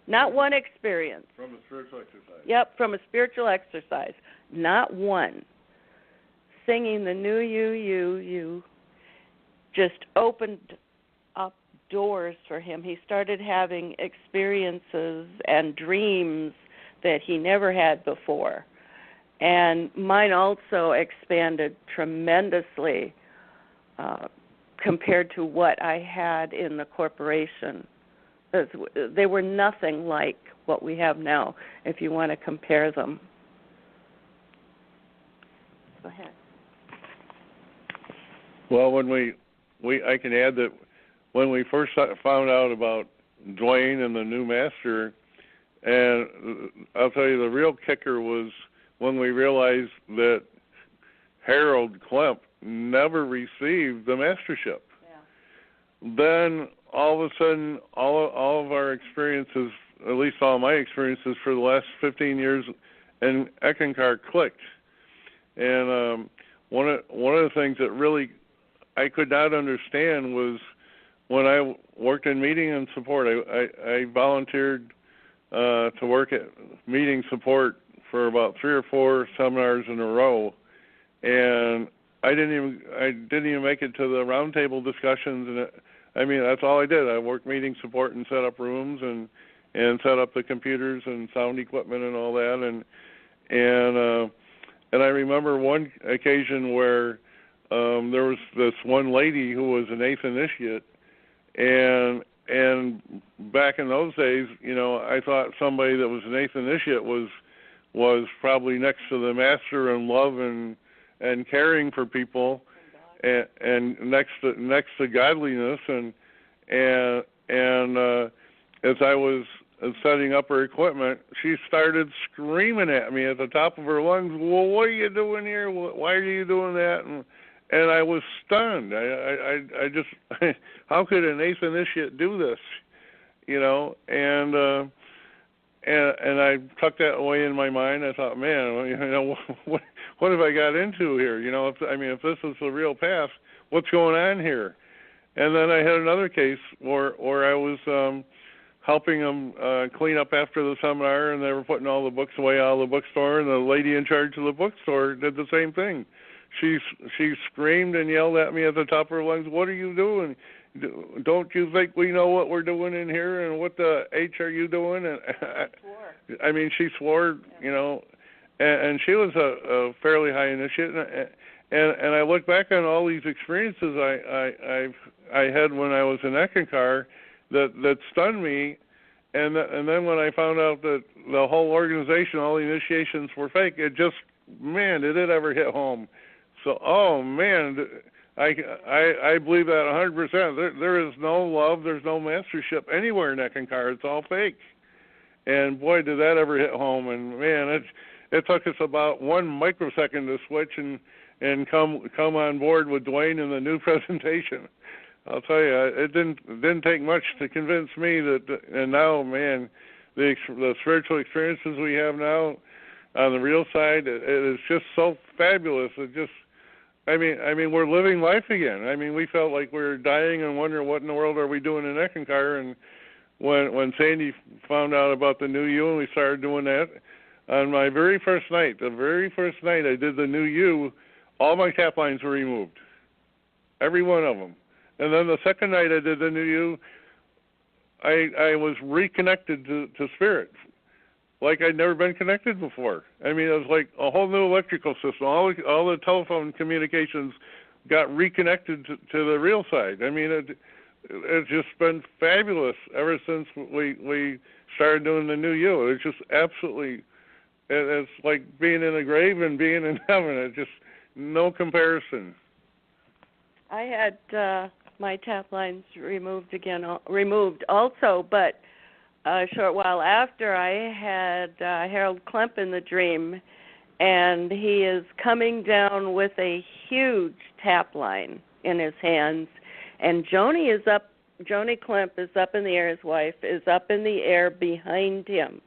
Not one experience. From a spiritual exercise. Yep, from a spiritual exercise. Not one. Singing the New You just opened up doors for him. He started having experiences and dreams that he never had before. And mine also expanded tremendously compared to what I had in the corporation. They were nothing like what we have now, if you want to compare them. Go ahead. Well, I can add that when we first found out about Duane and the new master, and I'll tell you the real kicker was when we realized that Harold Klemp never received the mastership. Yeah. Then all of a sudden, all of our experiences, at least all my experiences for the last 15 years in Eckankar clicked. And one of the things that really I could not understand was when I worked in meeting and support. I volunteered to work at meeting support for about 3 or 4 seminars in a row, and I didn't even make it to the roundtable discussions. And that's all I did. I worked meeting support and set up rooms and set up the computers and sound equipment and all that. And I remember one occasion where there was this one lady who was an eighth initiate, and back in those days, I thought somebody that was an eighth initiate was probably next to the master in love and caring for people, and next to godliness, and as I was setting up her equipment, she started screaming at me at the top of her lungs, "Well, what are you doing here? Why are you doing that?" And I was stunned. I just, how could an eighth initiate do this? And I tucked that away in my mind. I thought, man, what have I got into here? If this is the real path, what's going on here? And then I had another case where I was helping them clean up after the seminar, and they were putting all the books away out of the bookstore, and the lady in charge of the bookstore did the same thing. She screamed and yelled at me at the top of her lungs, "What are you doing? Don't you think we know what we're doing in here, and what the H are you doing?" And she swore, and she was a fairly high initiate, and I look back on all these experiences I had when I was in Eckankar that stunned me, and then when I found out that the whole organization, all the initiations were fake, it just, man, did it ever hit home. So, oh man, I believe that 100%. There is no love, there's no mastership anywhere in Eckankar. It's all fake. And boy, did that ever hit home. And man, it took us about 1 microsecond to switch and come on board with Duane in the new presentation. I'll tell you, it didn't take much to convince me that. And now, man, the spiritual experiences we have now on the real side, it is just so fabulous. It just, we're living life again. We felt like we were dying and wondering what in the world are we doing in Eckankar. And when Sandy found out about the new you and we started doing that, on my very first night, I did the new you, all my tap lines were removed, every one of them. And then the second night I did the new you, I was reconnected to spirit, like I'd never been connected before. It was like a whole new electrical system. All the telephone communications got reconnected to the real side. It's just been fabulous ever since we started doing the new you. It's just absolutely, it's like being in a grave and being in heaven. It's just no comparison. I had my tap lines removed also, but a short while after, I had Harold Klemp in the dream, and he is coming down with a huge tap line in his hands, and Joni Klemp is up in the air, his wife, is up in the air behind him,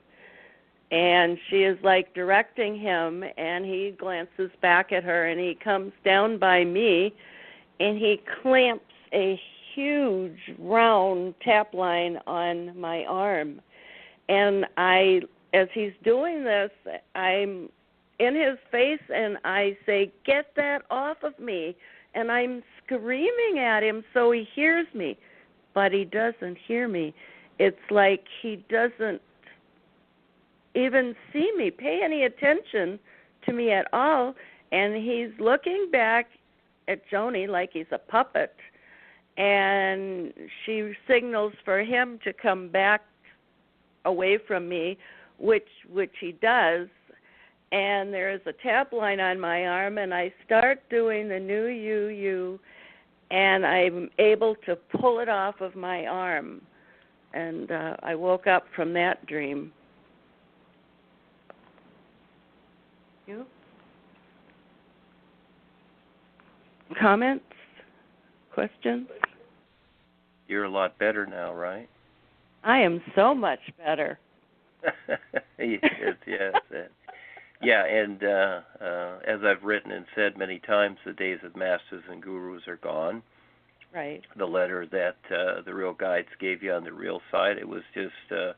and she is like directing him, and he glances back at her, and he comes down by me, and he clamps a huge round tap line on my arm. And as he's doing this, I'm in his face and I say, "Get that off of me." And I'm screaming at him so he hears me, but he doesn't hear me. It's like he doesn't even see me, pay any attention to me at all, and he's looking back at Joni like he's a puppet. And she signals for him to come back away from me, which he does. And there is a tap line on my arm, and I start doing the new you, and I'm able to pull it off of my arm. And I woke up from that dream. You? Comments? Questions? You're a lot better now, right? I am so much better. Yes. Yeah, and as I've written and said many times, the days of masters and gurus are gone. Right. The letter that the real guides gave you on the real side, it was just the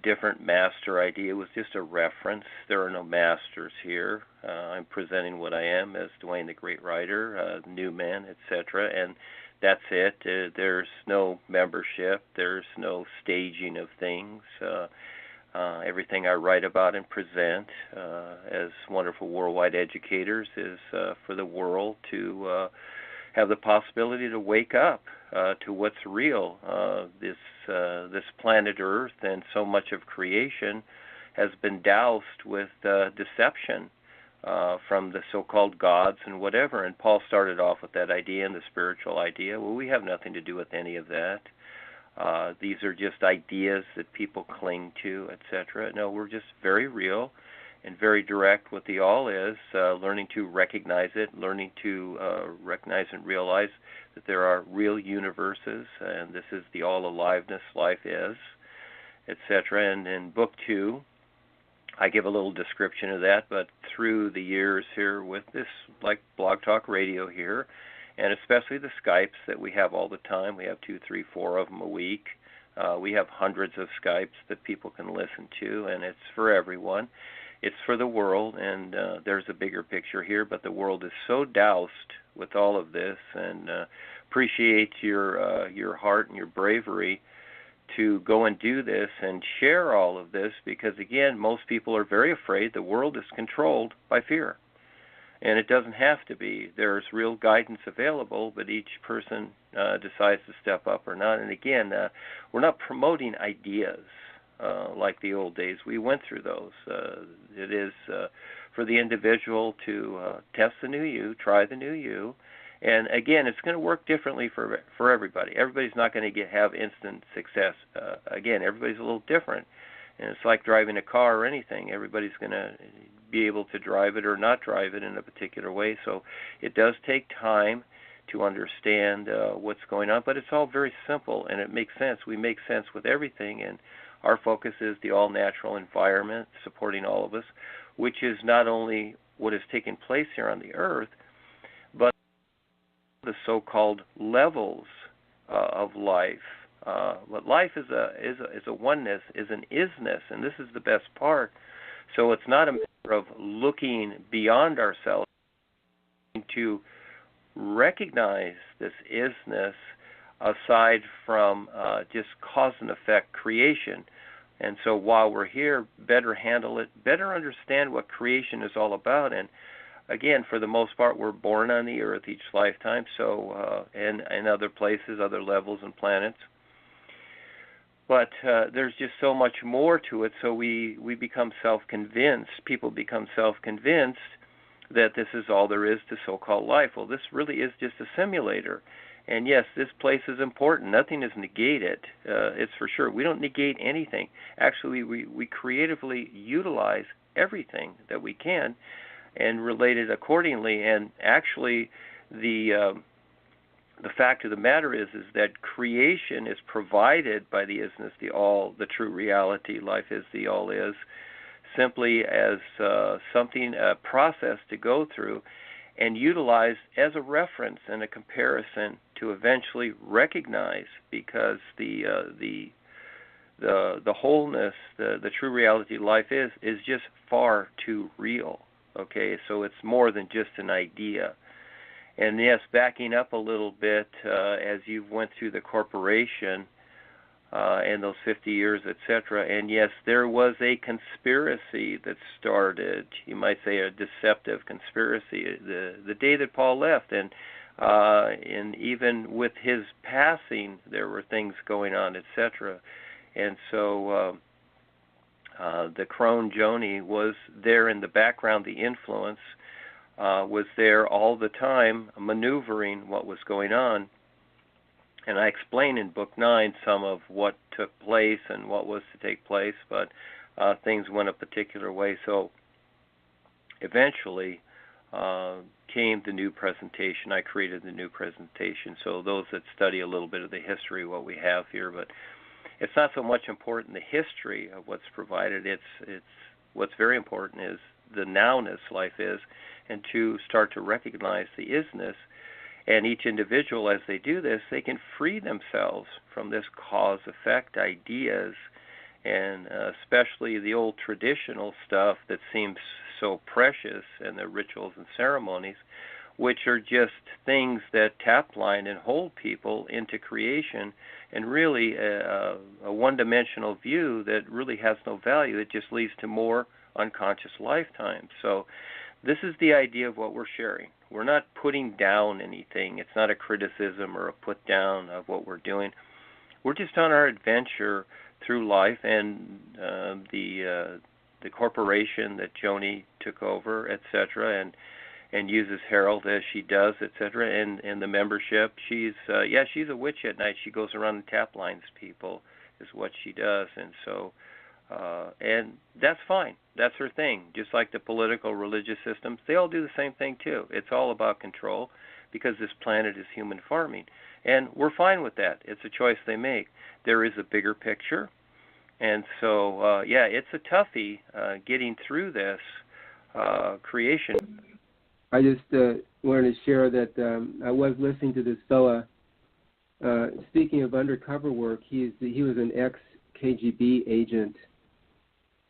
different master idea was just a reference. There are no masters here. I'm presenting what I am as Duane the Great Writer, new man, etc., and that's it. There's no membership. There's no staging of things. Everything I write about and present as wonderful worldwide educators is for the world to have the possibility to wake up to what's real. This planet Earth and so much of creation has been doused with deception from the so-called gods and whatever. And Paul started off with that idea and the spiritual idea. Well, we have nothing to do with any of that. These are just ideas that people cling to, etc. No, we're just very real and very direct with the all is, learning to recognize it, learning to recognize and realize that there are real universes, and this is the all aliveness life is, etc. And in Book 2, I give a little description of that, but through the years here with this, like Blog Talk Radio here, and especially the Skypes that we have all the time. We have 2, 3, 4 of them a week. We have hundreds of Skypes that people can listen to, and it's for everyone. It's for the world, and there's a bigger picture here, but the world is so doused with all of this, and appreciate your heart and your bravery to go and do this and share all of this, because, again, most people are very afraid. The world is controlled by fear. And it doesn't have to be. There's real guidance available, but each person decides to step up or not. And again, we're not promoting ideas like the old days. We went through those. It is for the individual to test the new you, try the new you. And again, it's going to work differently for everybody. Everybody's not going to have instant success. Again, everybody's a little different. And it's like driving a car or anything. Everybody's going to be able to drive it or not drive it in a particular way. So it does take time to understand what's going on, but it's all very simple and it makes sense. We make sense with everything, and our focus is the all-natural environment supporting all of us, which is not only what is taking place here on the earth, but the so-called levels of life. But life is a oneness, is an isness, and this is the best part. So it's not a matter of looking beyond ourselves to recognize this isness aside from just cause and effect creation. And so while we're here, better handle it, better understand what creation is all about. And again, for the most part, we're born on the earth each lifetime, so and other places, other levels and planets. But there's just so much more to it, so we become self-convinced. People become self-convinced that this is all there is to so-called life. Well, this really is just a simulator. And yes, this place is important. Nothing is negated. It's for sure. We don't negate anything. Actually, we creatively utilize everything that we can and relate it accordingly. And actually, the fact of the matter is that creation is provided by the isness, the all, the true reality. Life is the all is, simply as something, a process to go through and utilize as a reference and a comparison to eventually recognize, because the wholeness, the true reality life is just far too real. Okay, so it's more than just an idea. And yes, backing up a little bit, as you went through the corporation and those 50 years, etc. And yes, there was a conspiracy that started, you might say a deceptive conspiracy, the day that Paul left. And even with his passing, there were things going on, etc. And so the crone Joni was there in the background, the influence was there all the time, maneuvering what was going on. And I explain in Book 9 some of what took place and what was to take place, but things went a particular way. So eventually came the new presentation. I created the new presentation. So those that study a little bit of the history, what we have here, but it's not so much important the history of what's provided. It's what's very important is the nowness life is, and to start to recognize the isness. And each individual, as they do this, they can free themselves from this cause-effect ideas, and especially the old traditional stuff that seems so precious, and the rituals and ceremonies. which are just things that tapline and hold people into creation, and really a one-dimensional view that really has no value. It just leads to more unconscious lifetimes. So this is the idea of what we're sharing. We're not putting down anything. It's not a criticism or a put down of what we're doing. We're just on our adventure through life, and the corporation that Joni took over, etc., and uses Harold as she does, etc., and the membership. She's a witch at night. She goes around and tap lines people, is what she does, and so and that's fine. That's her thing. Just like the political, religious systems, they all do the same thing too. It's all about control, because this planet is human farming, and we're fine with that. It's a choice they make. There is a bigger picture, and so it's a toughie getting through this creation. I just wanted to share that I was listening to this fella. Speaking of undercover work, he was an ex-KGB agent,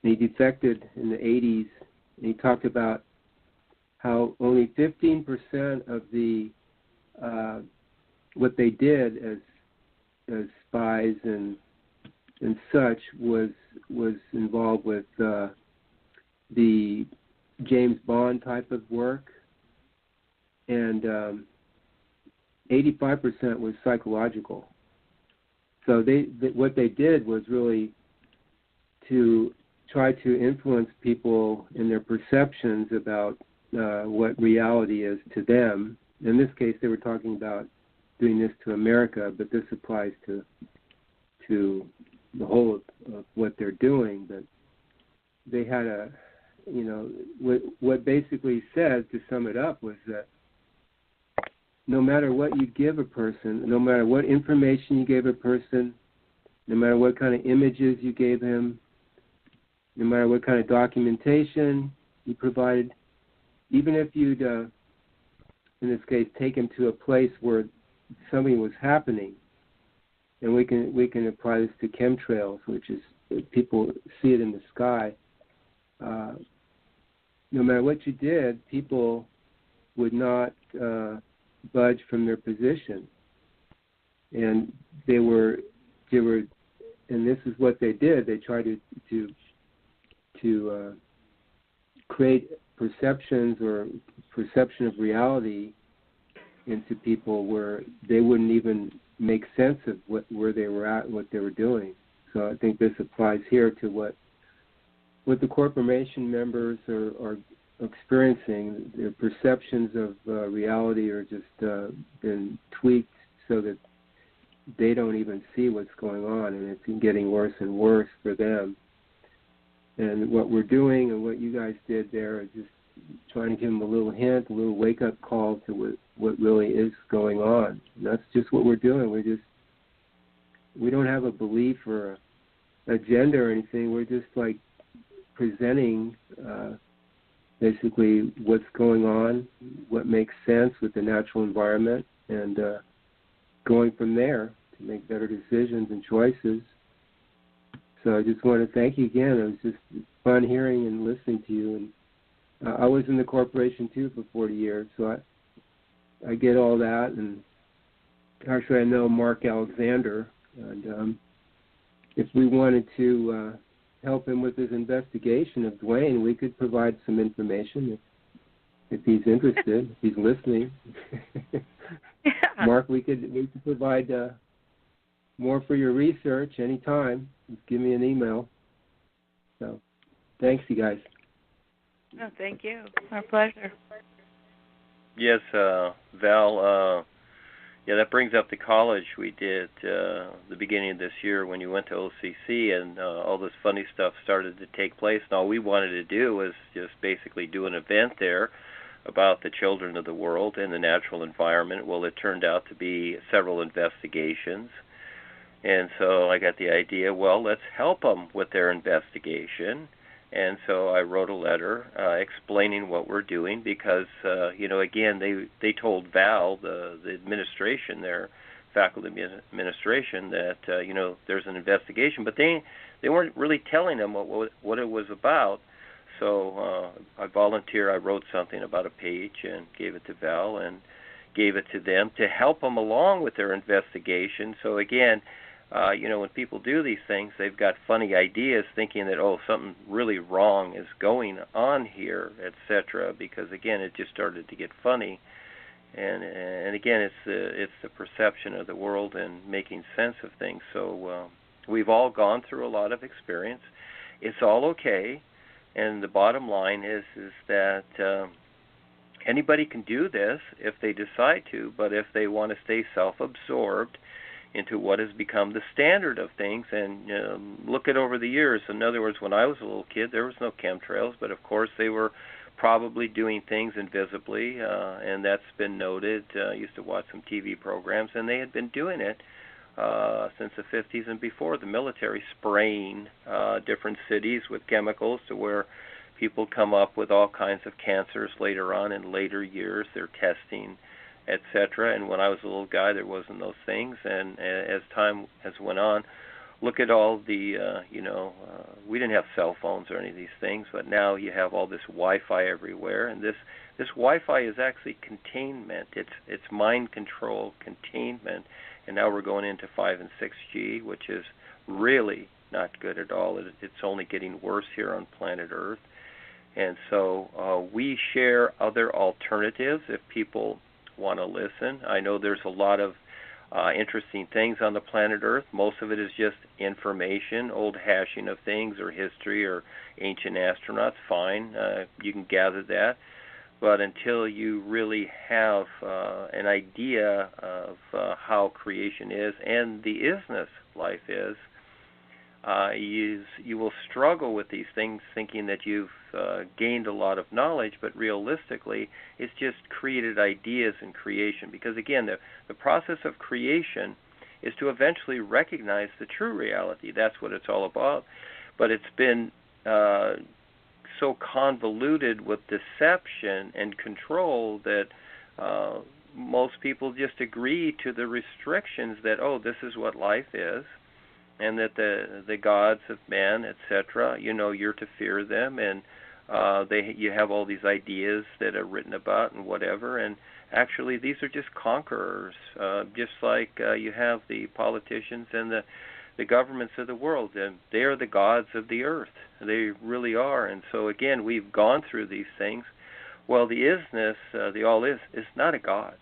and he defected in the 80s. And he talked about how only 15% of the what they did as spies and such was involved with the James Bond type of work. And 85% was psychological. So what they did was really to try to influence people in their perceptions about what reality is to them. In this case, they were talking about doing this to America, but this applies to the whole of what they're doing. But they had what basically said, to sum it up, was that no matter what you give a person, no matter what information you gave a person, no matter what kind of images you gave him, no matter what kind of documentation you provided, even if you'd, in this case, take him to a place where something was happening, and we can apply this to chemtrails, which is people see it in the sky. No matter what you did, people would not budge from their position, and they were, and this is what they did. They tried to create perceptions or perception of reality into people where they wouldn't even make sense of where they were at and what they were doing. So I think this applies here to what the corporation members are experiencing. Their perceptions of reality are just been tweaked so that they don't even see what's going on, and it's getting worse and worse for them. And what we're doing and what you guys did there is just trying to give them a little hint, a little wake-up call to what really is going on. And that's just what we're doing. We don't have a belief or an agenda or anything. We're just like presenting basically what's going on, what makes sense with the natural environment, and going from there to make better decisions and choices. So I just want to thank you again. It was just fun hearing and listening to you. And I was in the corporation too for 40 years, so I get all that. And actually, I know Mark Alexander, and if we wanted to help him with his investigation of Duane, we could provide some information if he's interested, if he's listening. Mark, we could provide more for your research anytime. Just give me an email. So, thanks, you guys. No, thank you. Our pleasure. Yes, Val, that brings up the college we did the beginning of this year when you went to OCC, and all this funny stuff started to take place. And all we wanted to do was just basically do an event there about the children of the world and the natural environment. Well, it turned out to be several investigations. And so I got the idea, well, let's help them with their investigation. And so I wrote a letter explaining what we're doing because, again, they told Val, the administration there, faculty administration, that, there's an investigation. But they weren't really telling them what it was about. so I volunteered. I wrote something about a page and gave it to Val and gave it to them to help them along with their investigation. So again, when people do these things, they've got funny ideas thinking that, something really wrong is going on here, etc. Because again, it just started to get funny. And again, it's the perception of the world and making sense of things. So we've all gone through a lot of experience. It's all okay. And the bottom line is that anybody can do this if they decide to, but if they want to stay self-absorbed into what has become the standard of things, and look at over the years. In other words, when I was a little kid, there was no chemtrails, but of course they were probably doing things invisibly, and that's been noted. I used to watch some TV programs, and they had been doing it since the 50s and before. The military spraying different cities with chemicals to where people come up with all kinds of cancers later on in later years. They're testing, etc. And when I was a little guy, there wasn't those things. And as time has went on, look at all the, we didn't have cell phones or any of these things, but now you have all this Wi-Fi everywhere. And this Wi-Fi is actually containment. It's mind control, containment. And now we're going into 5 and 6G, which is really not good at all. It's only getting worse here on planet Earth. And so we share other alternatives if people want to listen. I know there's a lot of interesting things on the planet Earth. Most of it is just information, old hashing of things or history or ancient astronauts. Fine, you can gather that. But until you really have an idea of how creation is and the isness life is, you will struggle with these things thinking that you've gained a lot of knowledge, but realistically it's just created ideas in creation. Because again, the process of creation is to eventually recognize the true reality. That's what it's all about. But it's been so convoluted with deception and control that most people just agree to the restrictions that, this is what life is, and that the gods of men, etc., you're to fear them, and you have all these ideas that are written about and whatever, and actually these are just conquerors, just like you have the politicians and the governments of the world, and they are the gods of the earth. They really are. And so again, we've gone through these things. Well, the isness, the all is not a god.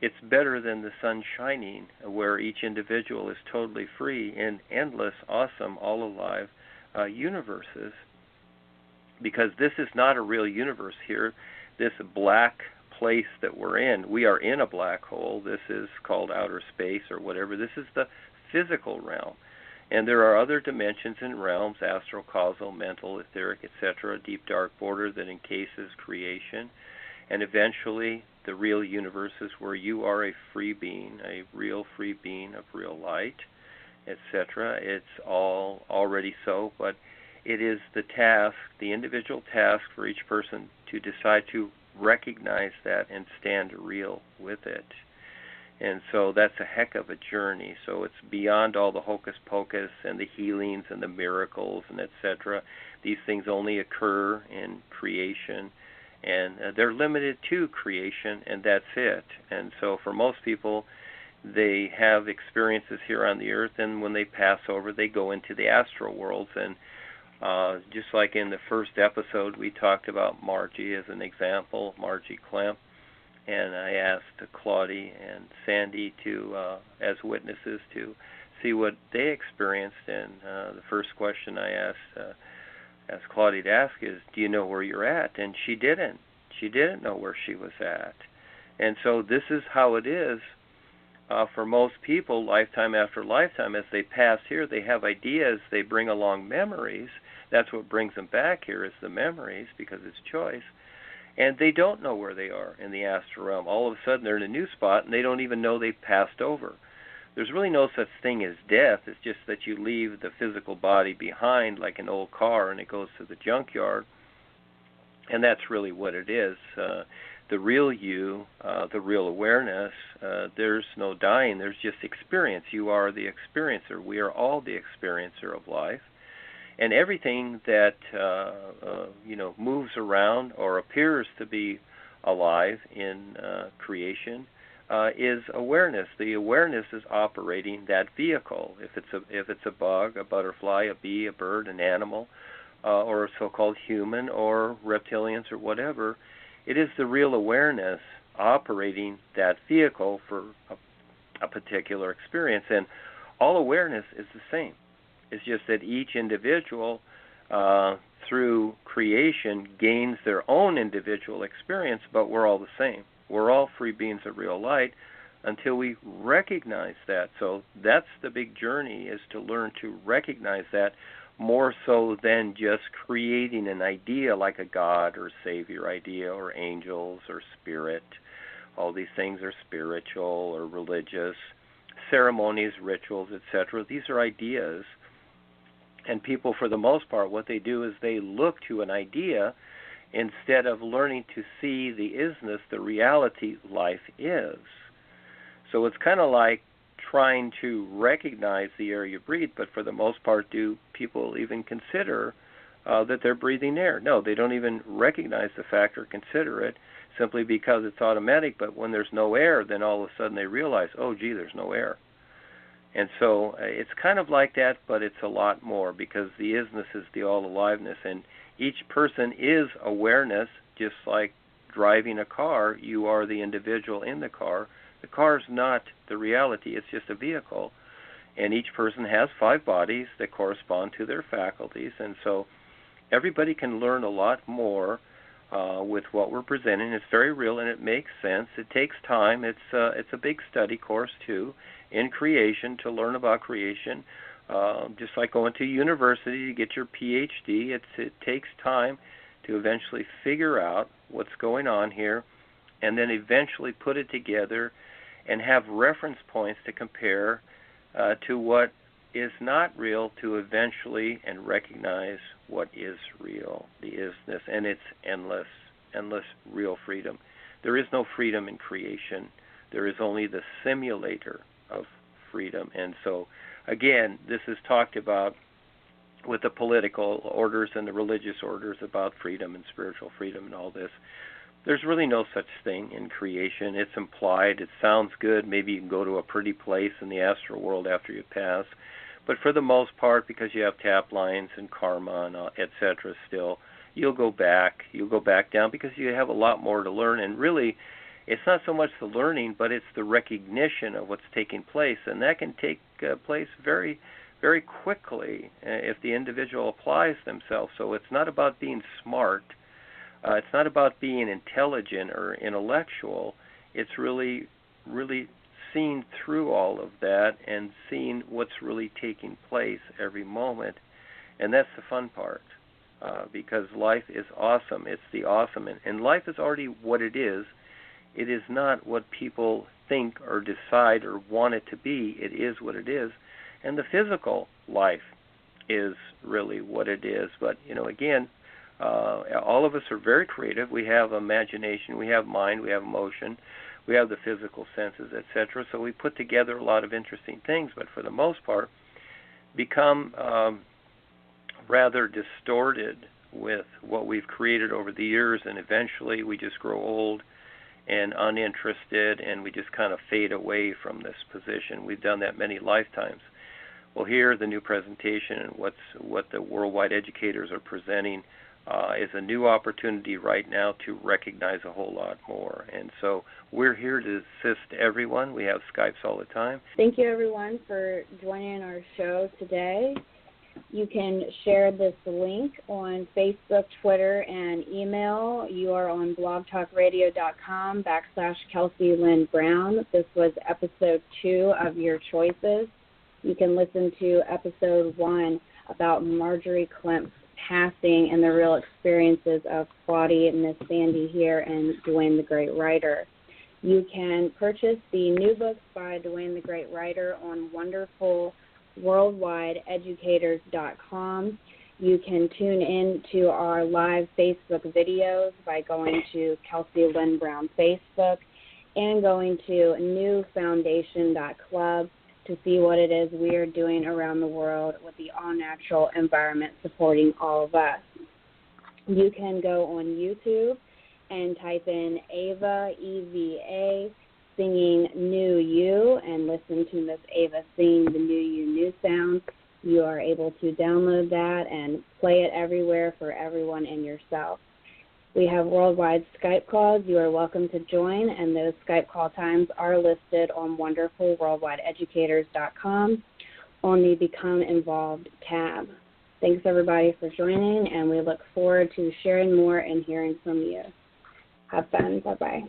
It's better than the sun shining, where each individual is totally free in endless, awesome, all-alive universes. Because this is not a real universe here. This black place that we're in, we are in a black hole. This is called outer space or whatever. This is the physical realm. And there are other dimensions and realms, astral, causal, mental, etheric, etc., deep dark border that encases creation. And eventually the real universe is where you are a free being, a real free being of real light, etc. It's all already so, but it is the task, the individual task for each person to decide to recognize that and stand real with it. And so that's a heck of a journey. So it's beyond all the hocus pocus and the healings and the miracles and etc. These things only occur in creation, and they're limited to creation, and that's it. And so for most people, they have experiences here on the earth, and when they pass over, they go into the astral worlds. And just like in the first episode, we talked about Margie as an example, Margie Klemp. And I asked Claudie and Sandy as witnesses to see what they experienced. And the first question I asked Claudie to ask is, do you know where you're at? And she didn't. She didn't know where she was at. And so this is how it is for most people, lifetime after lifetime. As they pass here, they have ideas. They bring along memories. That's what brings them back here is the memories, because it's choice. And they don't know where they are in the astral realm. All of a sudden, they're in a new spot, and they don't even know they've passed over. There's really no such thing as death. It's just that you leave the physical body behind like an old car, and it goes to the junkyard. And that's really what it is. The real you, the real awareness, there's no dying. There's just experience. You are the experiencer. We are all the experiencer of life. And everything that moves around or appears to be alive in creation is awareness. The awareness is operating that vehicle. If it's a bug, a butterfly, a bee, a bird, an animal, or a so-called human, or reptilians, or whatever, it is the real awareness operating that vehicle for a particular experience. And all awareness is the same. It's just that each individual, through creation, gains their own individual experience, but we're all the same. We're all free beings of real light until we recognize that. So that's the big journey, is to learn to recognize that, more so than just creating an idea like a God or Savior idea or angels or spirit. All these things are spiritual or religious. Ceremonies, rituals, etc. These are ideas. And people, for the most part, what they do is they look to an idea instead of learning to see the isness, the reality life is. So it's kind of like trying to recognize the air you breathe, but for the most part, do people even consider that they're breathing air? No, they don't even recognize the fact or consider it, simply because it's automatic. But when there's no air, then all of a sudden they realize, oh, gee, there's no air. And so it's kind of like that, but it's a lot more, because the isness is the all-aliveness, and each person is awareness, just like driving a car. You are the individual in the car. The car is not the reality. It's just a vehicle. And each person has 5 bodies that correspond to their faculties, and so everybody can learn a lot more with what we're presenting. It's very real, and it makes sense. It takes time. It's a big study course, too, in creation, to learn about creation. Just like going to university to get your PhD, it takes time to eventually figure out what's going on here, and then eventually put it together and have reference points to compare to what is not real, to eventually and recognize what is real, the isness, and it's endless real freedom. There is no freedom in creation. There is only the simulator of freedom. And so, again, this is talked about with the political orders and the religious orders about freedom and spiritual freedom and all this. There's really no such thing in creation. It's implied. It sounds good. Maybe you can go to a pretty place in the astral world after you pass. But for the most part, because you have tap lines and karma and etc. still, you'll go back down, because you have a lot more to learn. And really, it's not so much the learning, but it's the recognition of what's taking place. And that can take place very, very quickly if the individual applies themselves. So it's not about being smart. It's not about being intelligent or intellectual. It's really, really seeing through all of that and seeing what's really taking place every moment. And that's the fun part, because life is awesome. It's the awesome. And life is already what it is. It is not what people think or decide or want it to be. It is what it is. And the physical life is really what it is. But, again, all of us are very creative. We have imagination, we have mind, we have emotion, we have the physical senses, etc. So we put together a lot of interesting things, but for the most part, become rather distorted with what we've created over the years, and eventually we just grow old and uninterested, and we just kind of fade away from this position. We've done that many lifetimes. Well, here, the new presentation and what the worldwide educators are presenting is a new opportunity right now to recognize a whole lot more. And so we're here to assist everyone. We have Skypes all the time. Thank you, everyone, for joining our show today. You can share this link on Facebook, Twitter, and email. You are on blogtalkradio.com/Kelsey Lynn Brown. This was episode 2 of Your Choices. You can listen to episode 1 about Marjorie Klem's passing and the real experiences of Claudie and Miss Sandy here and Duane the Great Writer. You can purchase the new books by Duane the Great Writer on wonderfulworldwideeducators.com. You can tune in to our live Facebook videos by going to Kelsey Lynn Brown Facebook and going to newfoundation.club. to see what it is we are doing around the world with the all-natural environment supporting all of us. You can go on YouTube and type in Ava, E-V-A, singing New You, and listen to Miss Ava sing the New You new sound. You are able to download that and play it everywhere for everyone and yourself. We have worldwide Skype calls. You are welcome to join, and those Skype call times are listed on wonderfulworldwideeducators.com on the Become Involved tab. Thanks, everybody, for joining, and we look forward to sharing more and hearing from you. Have fun. Bye-bye.